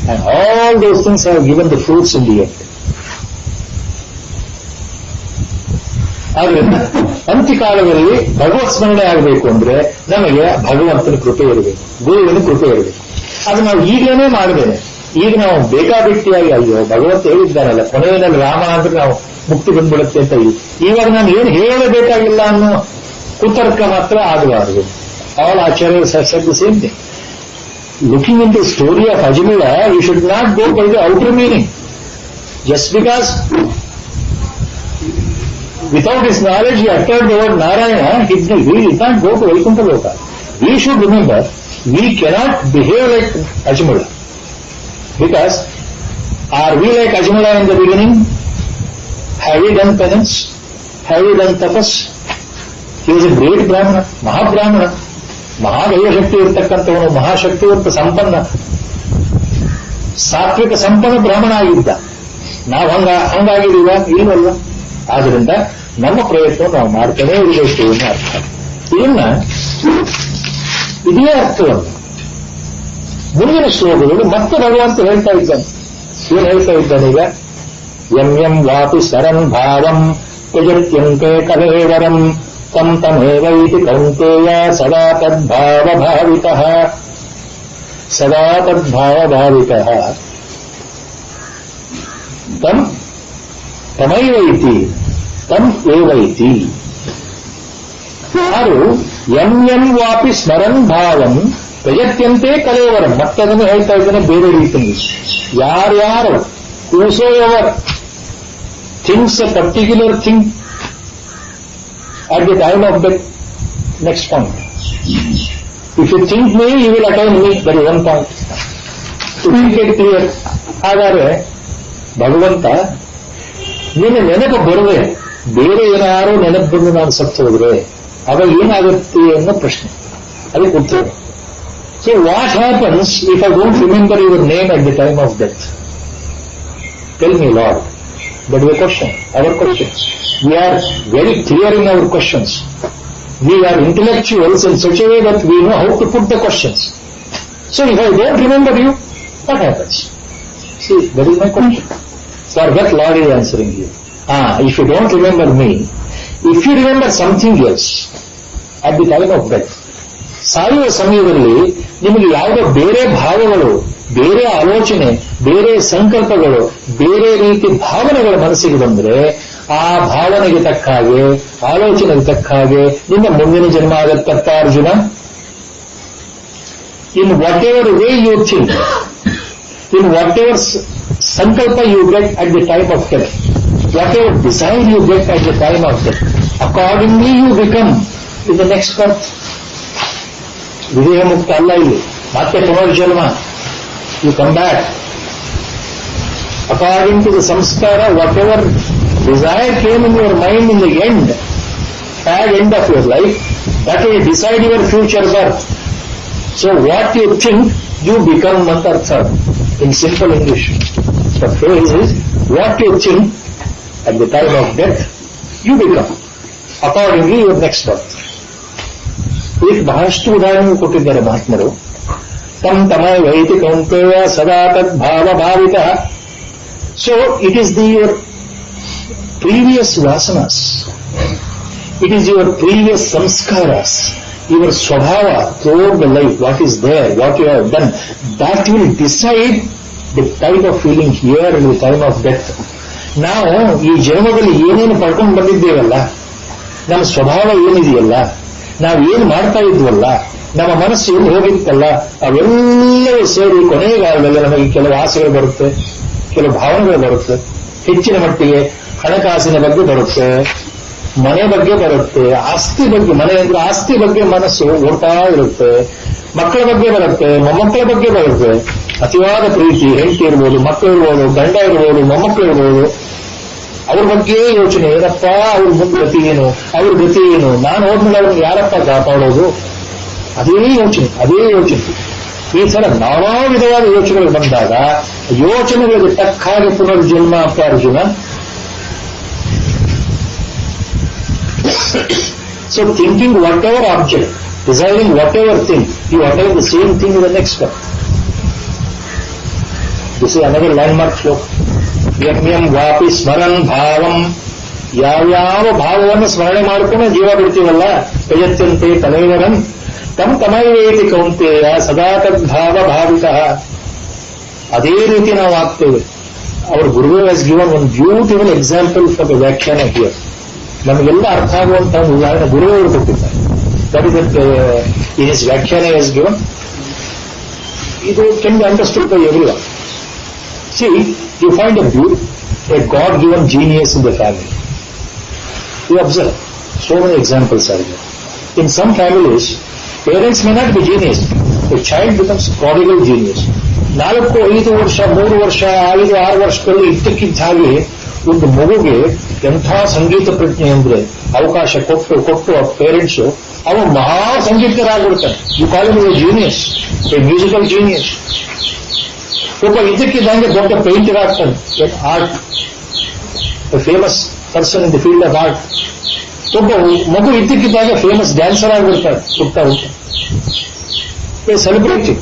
and all those things have given the fruits in the end. ಆದ್ರಿಂದ ಅಂತ್ಯಕಾಲದಲ್ಲಿ ಭಗವತ್ ಸ್ಮರಣೆ ಆಗಬೇಕು ಅಂದ್ರೆ ನಮಗೆ ಭಗವಂತನ ಕೃಪೆ ಇರಬೇಕು, ಗುರುವಿನ ಕೃಪೆ ಇರಬೇಕು. ಅದು ನಾವು ಈಗಲೇ ಮಾಡಬೇನೆ. ಈಗ ನಾವು ಬೇಕಾಬಿಟ್ಟಿಯಾಗಿ ಅಯ್ಯೋ ಭಗವಂತ ಹೇಳಿದ್ದಾನಲ್ಲ ಕೊನೆಯಲ್ಲಿ ರಾಮ ಅಂದ್ರೆ ನಾವು ಮುಕ್ತಿ ಬಂದ್ಬಿಡುತ್ತೆ ಅಂತ ಇವಾಗ ನಾನು ಏನು ಹೇಳಬೇಕಾಗಿಲ್ಲ ಅನ್ನೋ ಕುತರ್ಕ ಮಾತ್ರ ಆಗಬಾರದು. ಆಲ್ ಆಚಾರ್ಯಸ್ have said the same thing. Looking in the story of Ajamila, you should not go by the outer meaning. Just because without his knowledge he uttered the word Narayana, he did not go to Vaikuntha Loka. We should remember, we cannot behave like Ajamala. Because, are we like Ajamala in the beginning? Have we done penance? Have we done tapas? He was a great Brahmana, Mahabrahmana. ಮಹಾದೈವ ಶಕ್ತಿ ಇರ್ತಕ್ಕಂಥವನು, ಮಹಾಶಕ್ತಿವಂತ ಸಂಪನ್ನ, ಸಾತ್ವಿಕ ಸಂಪನ್ನ ಬ್ರಾಹ್ಮಣ ಆಗಿದ್ದ. ನಾವು ಹಂಗಾಗಿದ್ದೀವ? ಇಲ್ವಲ್ಲ. ಆದ್ದರಿಂದ ನಮ್ಮ ಪ್ರಯತ್ನ ನಾವು ಮಾಡ್ತಾನೇ ಇರಬೇಕು ಅನ್ನೋ ಅರ್ಥ. ಇದೇ ಅರ್ಥವನ್ನು ಮುಂದಿನ ಶ್ಲೋಕಗಳು ಮತ್ತೆ ಭಗವಂತ ಹೇಳ್ತಾ ಇದ್ದಾನೆ. ಏನ್ ಹೇಳ್ತಾ ಇದ್ದಾನೆ ಈಗ? ಯಂ ಯಂ ವಾಪಿ ಸರನ್ ಭಾವಂ ತ್ಯಜತ್ಯಂತೆ ಕಲೇವರಂ ತಂ ತಮೇವೈತಿ ಕೌಂತೇಯ ಸದಾ ತದ್ಭಾವಭಾವಿತಃ ಸದಾ ತದ್ಭಾವಭಾವಿತಃ ತಂ ತಮೈವೈತಿ ತಂ ಏವೈತಿ. ಯಾರು ಎಂ ಎಂ ವಾಪಿ ಸ್ಮರನ್ ಭಾವಂ ತ್ಯಜತ್ಯಂತೆ ಕಲೇವರಂ, ಮತ್ತದನ್ನು ಹೇಳ್ತಾ ಇದ್ದಾನೆ ಬೇರೆ ರೀತಿಯಲ್ಲಿ. ಯಾರ್ಯಾರು whosoever thinks a particular thing at the time of the next point. If you think me, you will attain me. That is one point. To make it clear. ಹಾಗಾದ್ರೆ ಭಗವಂತ ನೀನು ನೆನಪು ಬರುವೆ, ಬೇರೆ ಏನಾರು ನೆನಪು ಬಂದು ನಾನು ಸತ್ತು ಹೋದ್ರೆ ಅವಾಗ ಏನಾಗುತ್ತೆ ಅನ್ನೋ ಪ್ರಶ್ನೆ, ಅದಕ್ಕೆ ಉತ್ತರ. So what happens if I don't remember your name at the time of death? Tell me lord. That is the question, our question. We are very clear in our questions. We are intellectuals in such a way that we know how to put the questions. So if I don't remember you, what happens? See, that is my question. For that Lord is answering you. If you don't remember me, if you remember something else at the time of death, ಸಾಯುವ ಸಮಯದಲ್ಲಿ ನಿಮಗೆ ಯಾವುದೋ ಬೇರೆ ಭಾವಗಳು, ಬೇರೆ ಆಲೋಚನೆ, ಬೇರೆ ಸಂಕಲ್ಪಗಳು, ಬೇರೆ ರೀತಿ ಭಾವನೆಗಳು ಮನಸ್ಸಿಗೆ ಬಂದ್ರೆ ಆ ಭಾವನೆಗೆ ತಕ್ಕ ಹಾಗೆ, ಆಲೋಚನೆಗೆ ತಕ್ಕ ಹಾಗೆ ನಿಮ್ಮ ಮುಂದಿನ ಜನ್ಮ ಆಗತ್ತಪ್ಪ Arjuna. In whatever way you think, in whatever ಸಂಕಲ್ಪ you get at the time of death, whatever desire you get at the time of death, accordingly you become in the next birth. ವಿದೇಹ ಮುಕ್ತ ಅಲ್ಲ ಇಲ್ಲಿ, ಮತ್ತೆ ಪುನರ್ಜನ್ಮ. You come back. According to the samskara, whatever desire came in your mind in the end, bad end of your life, that will decide your future birth. So what you think, you become Mantartha. In simple English, the phrase is, what you think at the time of death, you become. Accordingly, your next birth. ಇದಕ್ಕೆ ಬಹಳಷ್ಟು ಉದಾಹರಣೆ ಕೊಟ್ಟಿದ್ದಾರೆ ಮಹಾತ್ಮರು. ತಮ್ ತಮಯ ವೈತಿ ಕೌಂತೆಯ ಸದಾ ತದ್ಭಾವ ಭಾವಿತ. So it is your previous vasanas, it is your previous samskaras, your swabhava throughout the life, what is there, what you have done, that will decide the type of feeling here in the time of death. ನಾವು ಈ ಜನ್ಮದಲ್ಲಿ ಏನೇನು ಪಡ್ಕೊಂಡು ಬಂದಿದ್ದೇವಲ್ಲ, ನಮ್ಮ ಸ್ವಭಾವ ಏನಿದೆಯಲ್ಲ, ನಾವು ಏನು ಮಾಡ್ತಾ ಇದ್ವಲ್ಲ, ನಮ್ಮ ಮನಸ್ಸು ಏನು ಹೋಗಿತ್ತಲ್ಲ, ಅವೆಲ್ಲವೂ ಸೇರಿ ಕೊನೆಗಾಲದಲ್ಲಿ ನಮಗೆ ಕೆಲವು ಆಸೆಗಳು ಬರುತ್ತೆ, ಕೆಲವು ಭಾವನೆಗಳು ಬರುತ್ತೆ. ಹೆಚ್ಚಿನ ಮಟ್ಟಿಗೆ ಹಣಕಾಸಿನ ಬಗ್ಗೆ ಬರುತ್ತೆ, ಮನೆ ಬಗ್ಗೆ ಬರುತ್ತೆ, ಆಸ್ತಿ ಬಗ್ಗೆ, ಮನೆ ಅಂದ್ರೆ ಆಸ್ತಿ ಬಗ್ಗೆ ಮನಸ್ಸು ಓಡ್ತಾ ಇರುತ್ತೆ, ಮಕ್ಕಳ ಬಗ್ಗೆ ಬರುತ್ತೆ, ಮೊಮ್ಮಕ್ಕಳ ಬಗ್ಗೆ ಬರುತ್ತೆ. ಅತಿವಾದ ಪ್ರೀತಿ, ಹೆಂಡತಿ ಇರ್ಬೋದು, ಮಕ್ಕಳು ಇರ್ಬೋದು, ಗಂಡ ಇರ್ಬೋದು, ಮೊಮ್ಮಕ್ಕಳು ಇರ್ಬೋದು, ಅವ್ರ ಬಗ್ಗೆ ಯೋಚನೆ, ಏನಪ್ಪ ಅವ್ರ ಮುಂದೆ ಗತಿ ಏನು, ಅವ್ರ ಗತಿ ಏನು, ನಾನು ಹೋದ್ಮೇಲೆ ಅವ್ರನ್ನ ಯಾರಪ್ಪ ಕಾಪಾಡೋದು, ಅದೇ ಯೋಚನೆ. ಈ ಸಲ ನಾನಾ ವಿಧವಾದ ಯೋಚನೆಗಳು ಬಂದಾಗ ಯೋಚನೆಗಳಿಗೆ ತಕ್ಕ ಹಾಗೆ ಪುನರ್ಜನ್ಮ ಅಂತ Arjuna. So thinking whatever object, desiring whatever thing, you attain the same thing in the next step. This is another landmark sloka. ಯಮ್ಯಂ ವಾಪಿ ಸ್ಮರನ್ ಭಾವಂ, ಯಾವ್ಯಾವ ಭಾವವನ್ನು ಸ್ಮರಣೆ ಮಾಡಿಕೊಂಡು ಜೀವ ಬಿಡ್ತೀವಲ್ಲ, ಯಜತ್ಯಂತೆ ತನೈವರಂ ತಮ್ ತಮೈವೇತಿ ಕೌಂತೆಯ ಸದಾ ತದ್ಭಾವ ಭಾವಿತಃ. ಅದೇ ರೀತಿ ನಾವು ಆಗ್ತೇವೆ. ಅವರ್ ಗುರುಗಳು has given one beautiful example for the ವ್ಯಾಖ್ಯಾನ ಹಿಯರ್. ನಮಗೆಲ್ಲ ಅರ್ಥ ಆಗುವಂತಹ ಒಂದು ಉದಾಹರಣೆ ಗುರುಗಳು ಕೊಟ್ಟಿದ್ದಾರೆ. That is that in his ವ್ಯಾಖ್ಯಾನ ಹ್ಯಾಸ್ ಗಿವನ್. ಇದು can be understood by everyone. See, you find a God-given genius in the family. You observe, so many examples are there. In some families, parents may not be genius. A child becomes prodigal genius. 4, 5 ವರ್ಷ, 3 ವರ್ಷ, 5, 6 ವರ್ಷದಲ್ಲಿ ಇದ್ದಕ್ಕಿದ್ದ ಹಾಗೆ ಒಂದು ಮಗುಗೆ ಎಂಥ ಸಂಗೀತ ಪ್ರಜ್ಞೆ ಅಂದ್ರೆ ಅವಕಾಶ ಕೊಟ್ಟು ಆ ಪೇರೆಂಟ್ಸ್ ಅವ ಮಹಾ ಸಂಗೀತರಾಗ್ಬಿಡ್ತಾನೆ. You call him a genius, a musical genius. ಒಬ್ಬ ಇದಕ್ಕಿದ್ದಂಗೆ ದೊಡ್ಡ ಪೇಂಟರ್ ಆಗ್ತಾನೆ, art, famous person in the field of art. ಒಬ್ಬ ಮಗು ಇದಕ್ಕಿದ್ದಾಗ ಫೇಮಸ್ ಡ್ಯಾನ್ಸರ್ ಆಗಿಬಿಡ್ತಾರೆ. ಹುಡ್ತಾ ಸೆಲೆಬ್ರಿಟಿ.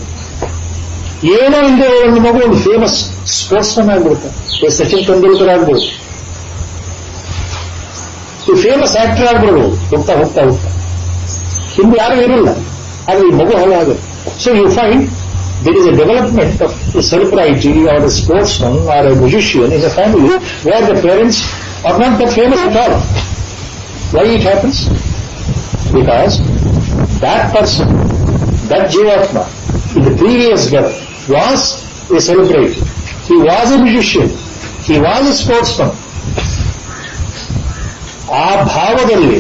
ಏನೋ ಇಲ್ಲದೆ ಒಂದು ಮಗು ಒಂದು ಫೇಮಸ್ ಸ್ಪೋರ್ಟ್ಸ್ ಮನ್ ಆಗ್ಬಿಡ್ತಾರೆ. ಸಚಿನ್ ತೆಂಡೂಲ್ಕರ್ ಆಗ್ಬೋದು, ಫೇಮಸ್ ಆಕ್ಟರ್ ಆಗ್ಬಿಡ್ಬೋದು. ಹೋಗ್ತಾ ಹಿಂದೆ ಯಾರು ಇರಲಿಲ್ಲ, ಆದ್ರೆ ಈ ಮಗು ಹಾಗೆ. So you find there is a development of a celebrity or a sportsman or a musician in a family where the parents are not that famous at all. Why it happens? Because that person, that Jivatma, in the previous birth was a celebrity. He was a musician. He was a sportsman. ಆ ಭಾವದಲ್ಲಿ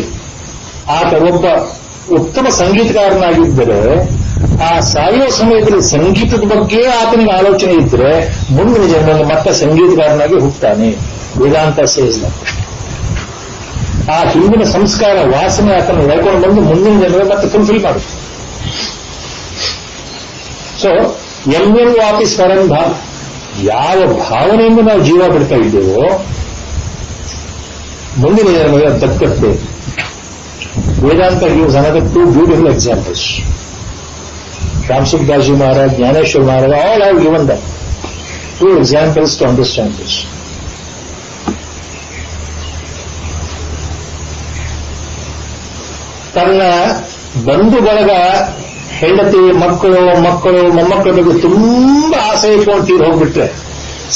ಆತ ಒಬ್ಬ ಉತ್ತಮ ಸಂಗೀತಗಾರನಾಗಿದ್ದರೆ, ಆ ಸಾಯೋ ಸಮಯದಲ್ಲಿ ಸಂಗೀತದ ಬಗ್ಗೆ ಆತನಿಗೆ ಆಲೋಚನೆ ಇದ್ರೆ ಮುಂದಿನ ಜನ್ಮದಲ್ಲಿ ಮತ್ತೆ ಸಂಗೀತಗಾರನಾಗಿ ಹುಟ್ಟುತ್ತಾನೆ. ವೇದಾಂತ ಸೇರಿಸಿದ ಆ ಹಿಂದಿನ ಸಂಸ್ಕಾರ ವಾಸನೆ ಆತನ ಹೇಳ್ಕೊಂಡು ಬಂದು ಮುಂದಿನ ಜನ್ಮದಲ್ಲಿ ಮತ್ತೆ ಫುಲ್ಫಿಲ್ ಮಾಡುತ್ತೆ. ಸೊ ಎಮ್ಮೆಲ್ ವಾಪಿ ಸ್ಮರನ್ ಭಾವ, ಯಾವ ಭಾವನೆಯಿಂದ ನಾವು ಜೀವ ಬಿಡ್ತಾ ಇದ್ದೇವೋ ಮುಂದಿನ ಜನ್ಮದಲ್ಲಿ ಅದು ದಕ್ಕತ್ತೆ. ವೇದಾಂತ gives another 2 beautiful examples. Ramsukdas Ji Maharaj, Jnaneshwar Maharaj, all have given them 2 examples to understand this. ತನ್ನ ಬಂಧು ಬಳಗ, ಹೆಂಡತಿ, ಮಕ್ಕಳು ಮೊಮ್ಮಕ್ಕಳ ಬಗ್ಗೆ ತುಂಬಾ ಆಸೆ ಇಟ್ಕೊಂಡು ತೀರ್ ಹೋಗ್ಬಿಟ್ರೆ,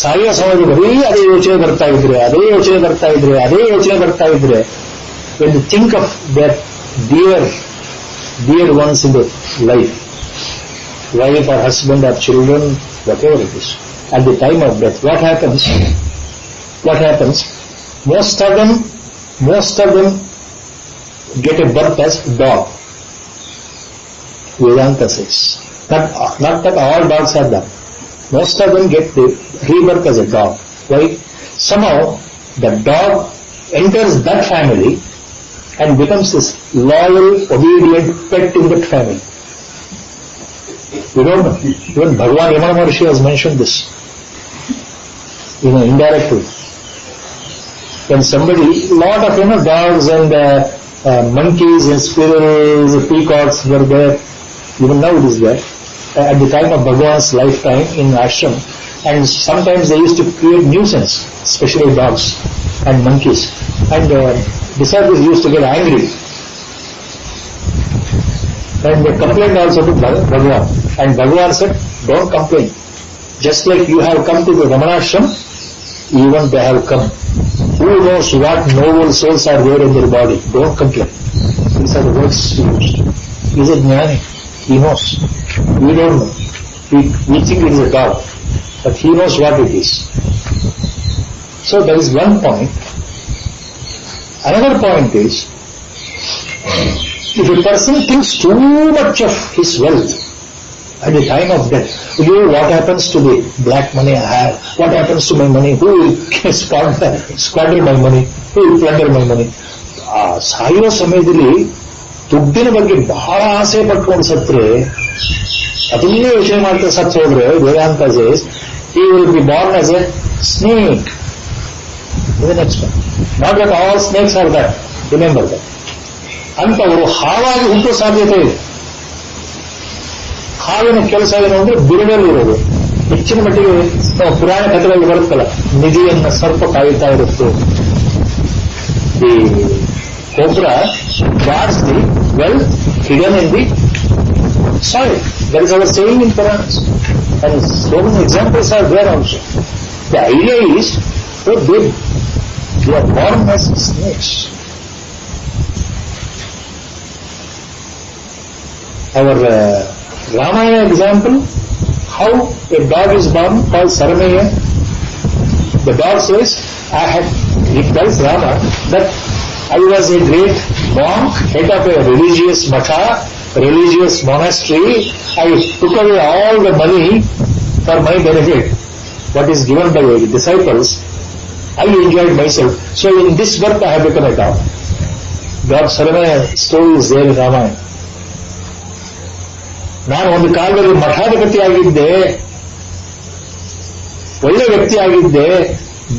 ಸಾಯೋ ಸಮಯದಲ್ಲಿ ಬರೀ ಅದೇ ಯೋಚನೆ ಬರ್ತಾ ಇದ್ರೆ when you think of that dear ones in the life, wife or husband or children, whatever it is, at the time of death, what happens? Most of them get a birth as dog. Vedanta says. Not that all dogs are that. Most of them get the rebirth as a dog. Why? Somehow the dog enters that family and becomes this loyal, obedient pet in that family. You don't know. Even Bhagavan Yamana Maharshi has mentioned this. Indirectly. When somebody, lot of dogs and monkeys and squirrels, peacocks were there. Even now it is there. At the time of Bhagavan's lifetime in ashram, and sometimes they used to create nuisance, especially dogs and monkeys. And disciples used to get angry. And they complained also to Bhagavan. And Bhagavan said, don't complain. Just like you have come to the Ramanashram, even they have come. Who knows what noble souls are there in their body? Don't complain. These are the words he used. He is a jnani. He knows. We don't know. We think it is a dog. But he knows what it is. So there is one point. Another point is, if a person thinks too much of his wealth at the time of death, what happens to the black money I have? What happens to my money? Who will squander my money? Who will plunder my money? ಸಾಯುವ ಸಮಯದಲ್ಲಿ ದುಡ್ಡಿನ ಬಗ್ಗೆ ಬಹಳ ಆಸೆ ಪಟ್ಕೊಂಡು ಸತ್ರೆ, ಅದನ್ನೇ ಯೋಚನೆ ಮಾಡ್ತಾ ಸತ್ತು ಹೋದ್ರೆ, ವೇದಾಂತ says, he will be born as a snake. The next one. Not that all snakes are that. Remember that. ಅಂತವರು ಹಾವಾಗಿ ಹುಟ್ಟೋ ಸಾಧ್ಯತೆ ಇದೆ. ಹಾವಿನ ಕೆಲಸ ಏನು ಅಂದ್ರೆ ಬಿರುಡಲ್ಲಿರೋದು. ಹೆಚ್ಚಿನ ಮಟ್ಟಿಗೆ ನಾವು ಪುರಾಣ ಕಥೆಗಳಲ್ಲಿ ಬರುತ್ತಲ್ಲ, ನಿಧಿಯನ್ನ ಸರ್ಪ ಕಾಯುತ್ತಾ ಇರುತ್ತೆ. The cobra guards the wealth hidden in the soil. That is our saying in Puranas. And so many examples are there also. The idea is that they are born as snakes. Our Ramayana example, how a dog is born called Sarameya. The dog says, it tells Rama that I was a great monk, head of a religious matha, religious monastery. I took away all the money for my benefit. What is given by the disciples, I enjoyed myself. So in this birth I have become a dog. Dog Saramaya story is there in Ramayana. ನಾನು ಒಂದು ಕಾಲದಲ್ಲಿ ಮಠಾಧಿಪತಿ ಆಗಿದ್ದೆ, ಒಳ್ಳೆ ವ್ಯಕ್ತಿ ಆಗಿದ್ದೆ,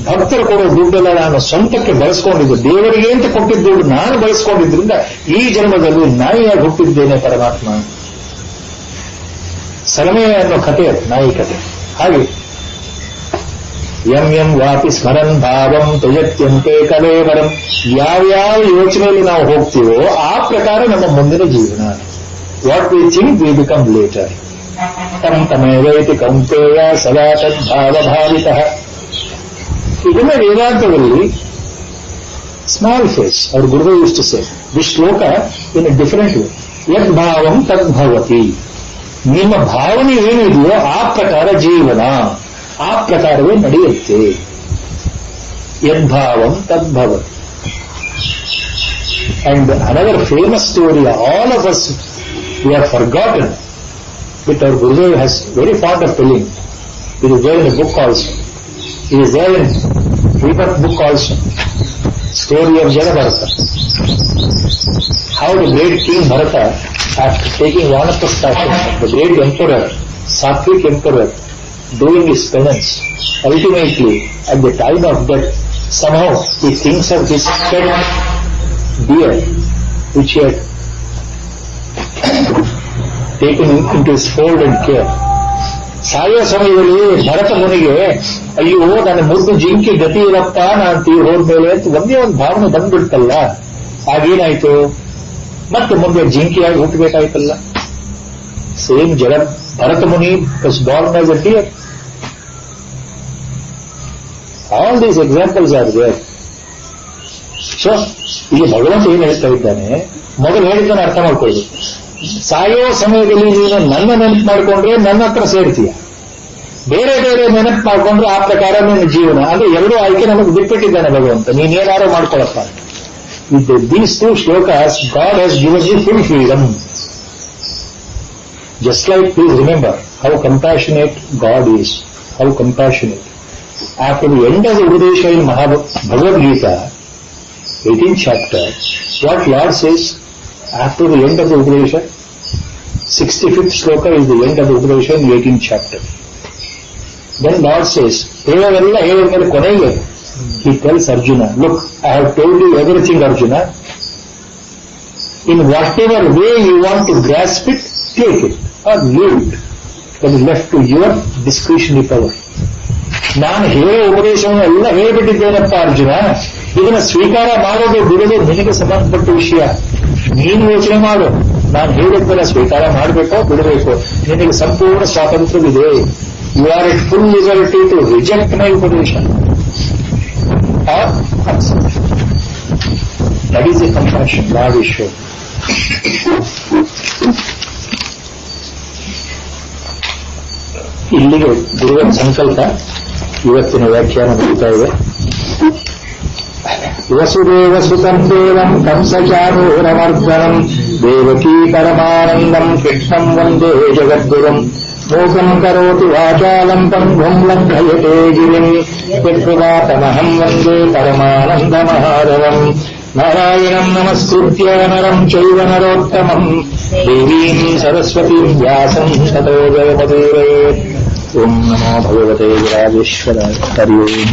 ಭಕ್ತರು ಕೊಡೋ ದುಡ್ಡೆಲ್ಲ ನಾನು ಸ್ವಂತಕ್ಕೆ ಬಳಸ್ಕೊಂಡಿದ್ದೆ, ದೇವರಿಗೆ ಅಂತ ಕೊಟ್ಟಿದ್ದ ದುಡ್ಡು ನಾನು ಬಳಸ್ಕೊಂಡಿದ್ರಿಂದ ಈ ಜನ್ಮದಲ್ಲಿ ನಾಯಿಯಾಗಿ ಹುಟ್ಟಿದ್ದೇನೆ ಪರಮಾತ್ಮ. ಸರಮೆ ಅನ್ನೋ ಕಥೆ ಅದು, ನಾಯಿ ಕಥೆ. ಹಾಗೆ ಯಂ ವಾಪಿ ಸ್ಮರನ್ ಭಾವಂ ತ್ಯಜತ್ಯಂತೆ ಕಲೇವರಂ, ಯಾವ್ಯಾವ ಯೋಚನೆಯಲ್ಲಿ ನಾವು ಹೋಗ್ತೀವೋ ಆ ಪ್ರಕಾರ ನಮ್ಮ ಮುಂದಿನ ಜೀವನ. What we think we become later. Tam tamevaiti kaunteya sada tadbhava bhavitah. ಇದನ್ನ ವೇದಾಂತದಲ್ಲಿ small phase our Guru used to say this shloka in a different way. ಯದ್ ಭಾವಂ ತದ್ಭವತಿ. ನಿಮ್ಮ ಭಾವನೆ ಏನಿದೆಯೋ ಆ ಪ್ರಕಾರ ಜೀವನ, ಆ ಪ್ರಕಾರವೇ ನಡೆಯುತ್ತೆ. ಯದ್ಭಾವಂ ತದ್ಭವತಿ. And another famous story, all of us we have forgotten, but our Guru has very fond of telling. It is there in a book also. It is there in Rebirth book also. Story of Janabharata. How the great King Bharata, after taking Vanaprastha, the great emperor, Sattvic emperor, doing his penance, ultimately at the time of death, somehow he thinks of his pet deer, which he had taken into his fold and care. ಸಾಯುವ ಸಮಯದಲ್ಲಿ ಭರತ ಮುನಿಗೆ ಅಯ್ಯೋ ನನ್ನ ಮುದ್ದು ಜಿಂಕಿ ಗತಿ ಇರಪ್ಪ ನಾನು ತೀರ್ ಹೋದ್ಮೇಲೆ ಅಂತ ಒಂದೇ ಒಂದು ಭಾವನೆ ಬಂದ್ಬಿಡ್ತಲ್ಲ. ಆಗೇನಾಯ್ತು, ಮತ್ತೆ ಮುಂದೆ ಜಿಂಕಿಯಾಗಿ ಹುಟ್ಟಬೇಕಾಯ್ತಲ್ಲ. Same Bharata Muni was born as a deer. All these examples are there. So ಈಗ ಭಗವಂತ ಏನ್ ಹೇಳ್ತಾ ಇದ್ದಾನೆ, ಮೊದಲು ಹೇಳಿದ್ದಾನೆ ಅರ್ಥ ಮಾಡ್ಕೊಳ್ಬೇಕು. ಸಾಯೋ ಸಮಯದಲ್ಲಿ ನೀನು ನನ್ನ ನೆನಪು ಮಾಡಿಕೊಂಡ್ರೆ ನನ್ನ ಹತ್ರ ಸೇರ್ತೀಯ. ಬೇರೆ ಬೇರೆ ನೆನಪು ಮಾಡ್ಕೊಂಡ್ರೆ ಆ ಪ್ರಕಾರ ನನ್ನ ಜೀವನ. ಅಂದ್ರೆ ಎರಡೂ ಆಯ್ಕೆ ನಮಗೆ ಬಿಟ್ಬಿಟ್ಟಿದ್ದಾನೆ ಭಗವಂತ, ನೀನೇನಾರು ಮಾಡ್ಕೊಳಪ್ಪ. ವಿತ್ ದೀಸ್ ಟೂ ಶ್ಲೋಕಾಸ್ God has given you full freedom. Just like, please remember how compassionate God is, how compassionate. After the end of the Upadesha in Bhagavad Gita, 18th chapter, what Lord says after the end of the Upadesha, 65th sloka is the end of the Upadesha in the 18th chapter. Then Lord says, he tells Arjuna, look, I have told you everything, Arjuna. In whatever way you want to grasp it, take it or leave it. That is left to your discretionary power. ನಾನು ಹೇಳೋ ಉಪದೇಶವನ್ನು ಎಲ್ಲ ಹೇಳಿಬಿಟ್ಟಿದ್ದೇನಪ್ಪ ಅರ್ಜುನ, ಇದನ್ನು ಸ್ವೀಕಾರ ಮಾಡೋದು ಬಿಡೋದು ನಿನಗೆ ಸಂಬಂಧಪಟ್ಟ ವಿಷಯ. ನೀನು ಯೋಚನೆ ಮಾಡು, ನಾನು ಹೇಳಿದ್ದನ್ನ ಸ್ವೀಕಾರ ಮಾಡಬೇಕೋ ಬಿಡಬೇಕು, ನಿನಗೆ ಸಂಪೂರ್ಣ ಸ್ವಾತಂತ್ರ್ಯವಿದೆ. You are at full liberty to reject my ಉಪದೇಶ or accept. That is a compassion lord is shown. ಇಲ್ಲಿಗೆ ಗುರುವಿನ ಸಂಕಲ್ಪ ಇವತ್ತಿನ ವ್ಯಾಖ್ಯಾನ ಮುಗಿತಾ ಇದೆ. ವಸುದೇವ ಸುತಂ ದೇವಂ ಕಂಸಚಾರೂರಮರ್ದನಂ ದೇವಕೀ ಪರಮಾನಂದಂ ಕೃಷ್ಣಂ ವಂದೇ ಜಗದ್ಗುರುಂ ಮೂಕಂ ಕರೋತಿ ವಾಚಾಲಂ ಪಂಗುಂ ಲಂಘಯತೆ ಗಿರಿಂ ಯತ್ಕೃಪಾತಮಹಂ ವಂದೇ ಪರಮಾನಂದಮಹಾರವಂ. ನಾರಾಯಣಂ ನಮಸ್ಕೃತ್ಯ ನರಂ ಚೈವ ನರೋತ್ತಮಂ ದೇವೀಂ ಸರಸ್ವತೀಂ ವ್ಯಾಸಂ ತತೋ ಜಯಮುದೀರಯೇತ್. ಓಂ ನಮೋ ಭಗವತೆ ರಾಜೇಶ್ವರಾಯ. ಹರಿ ಓಂ.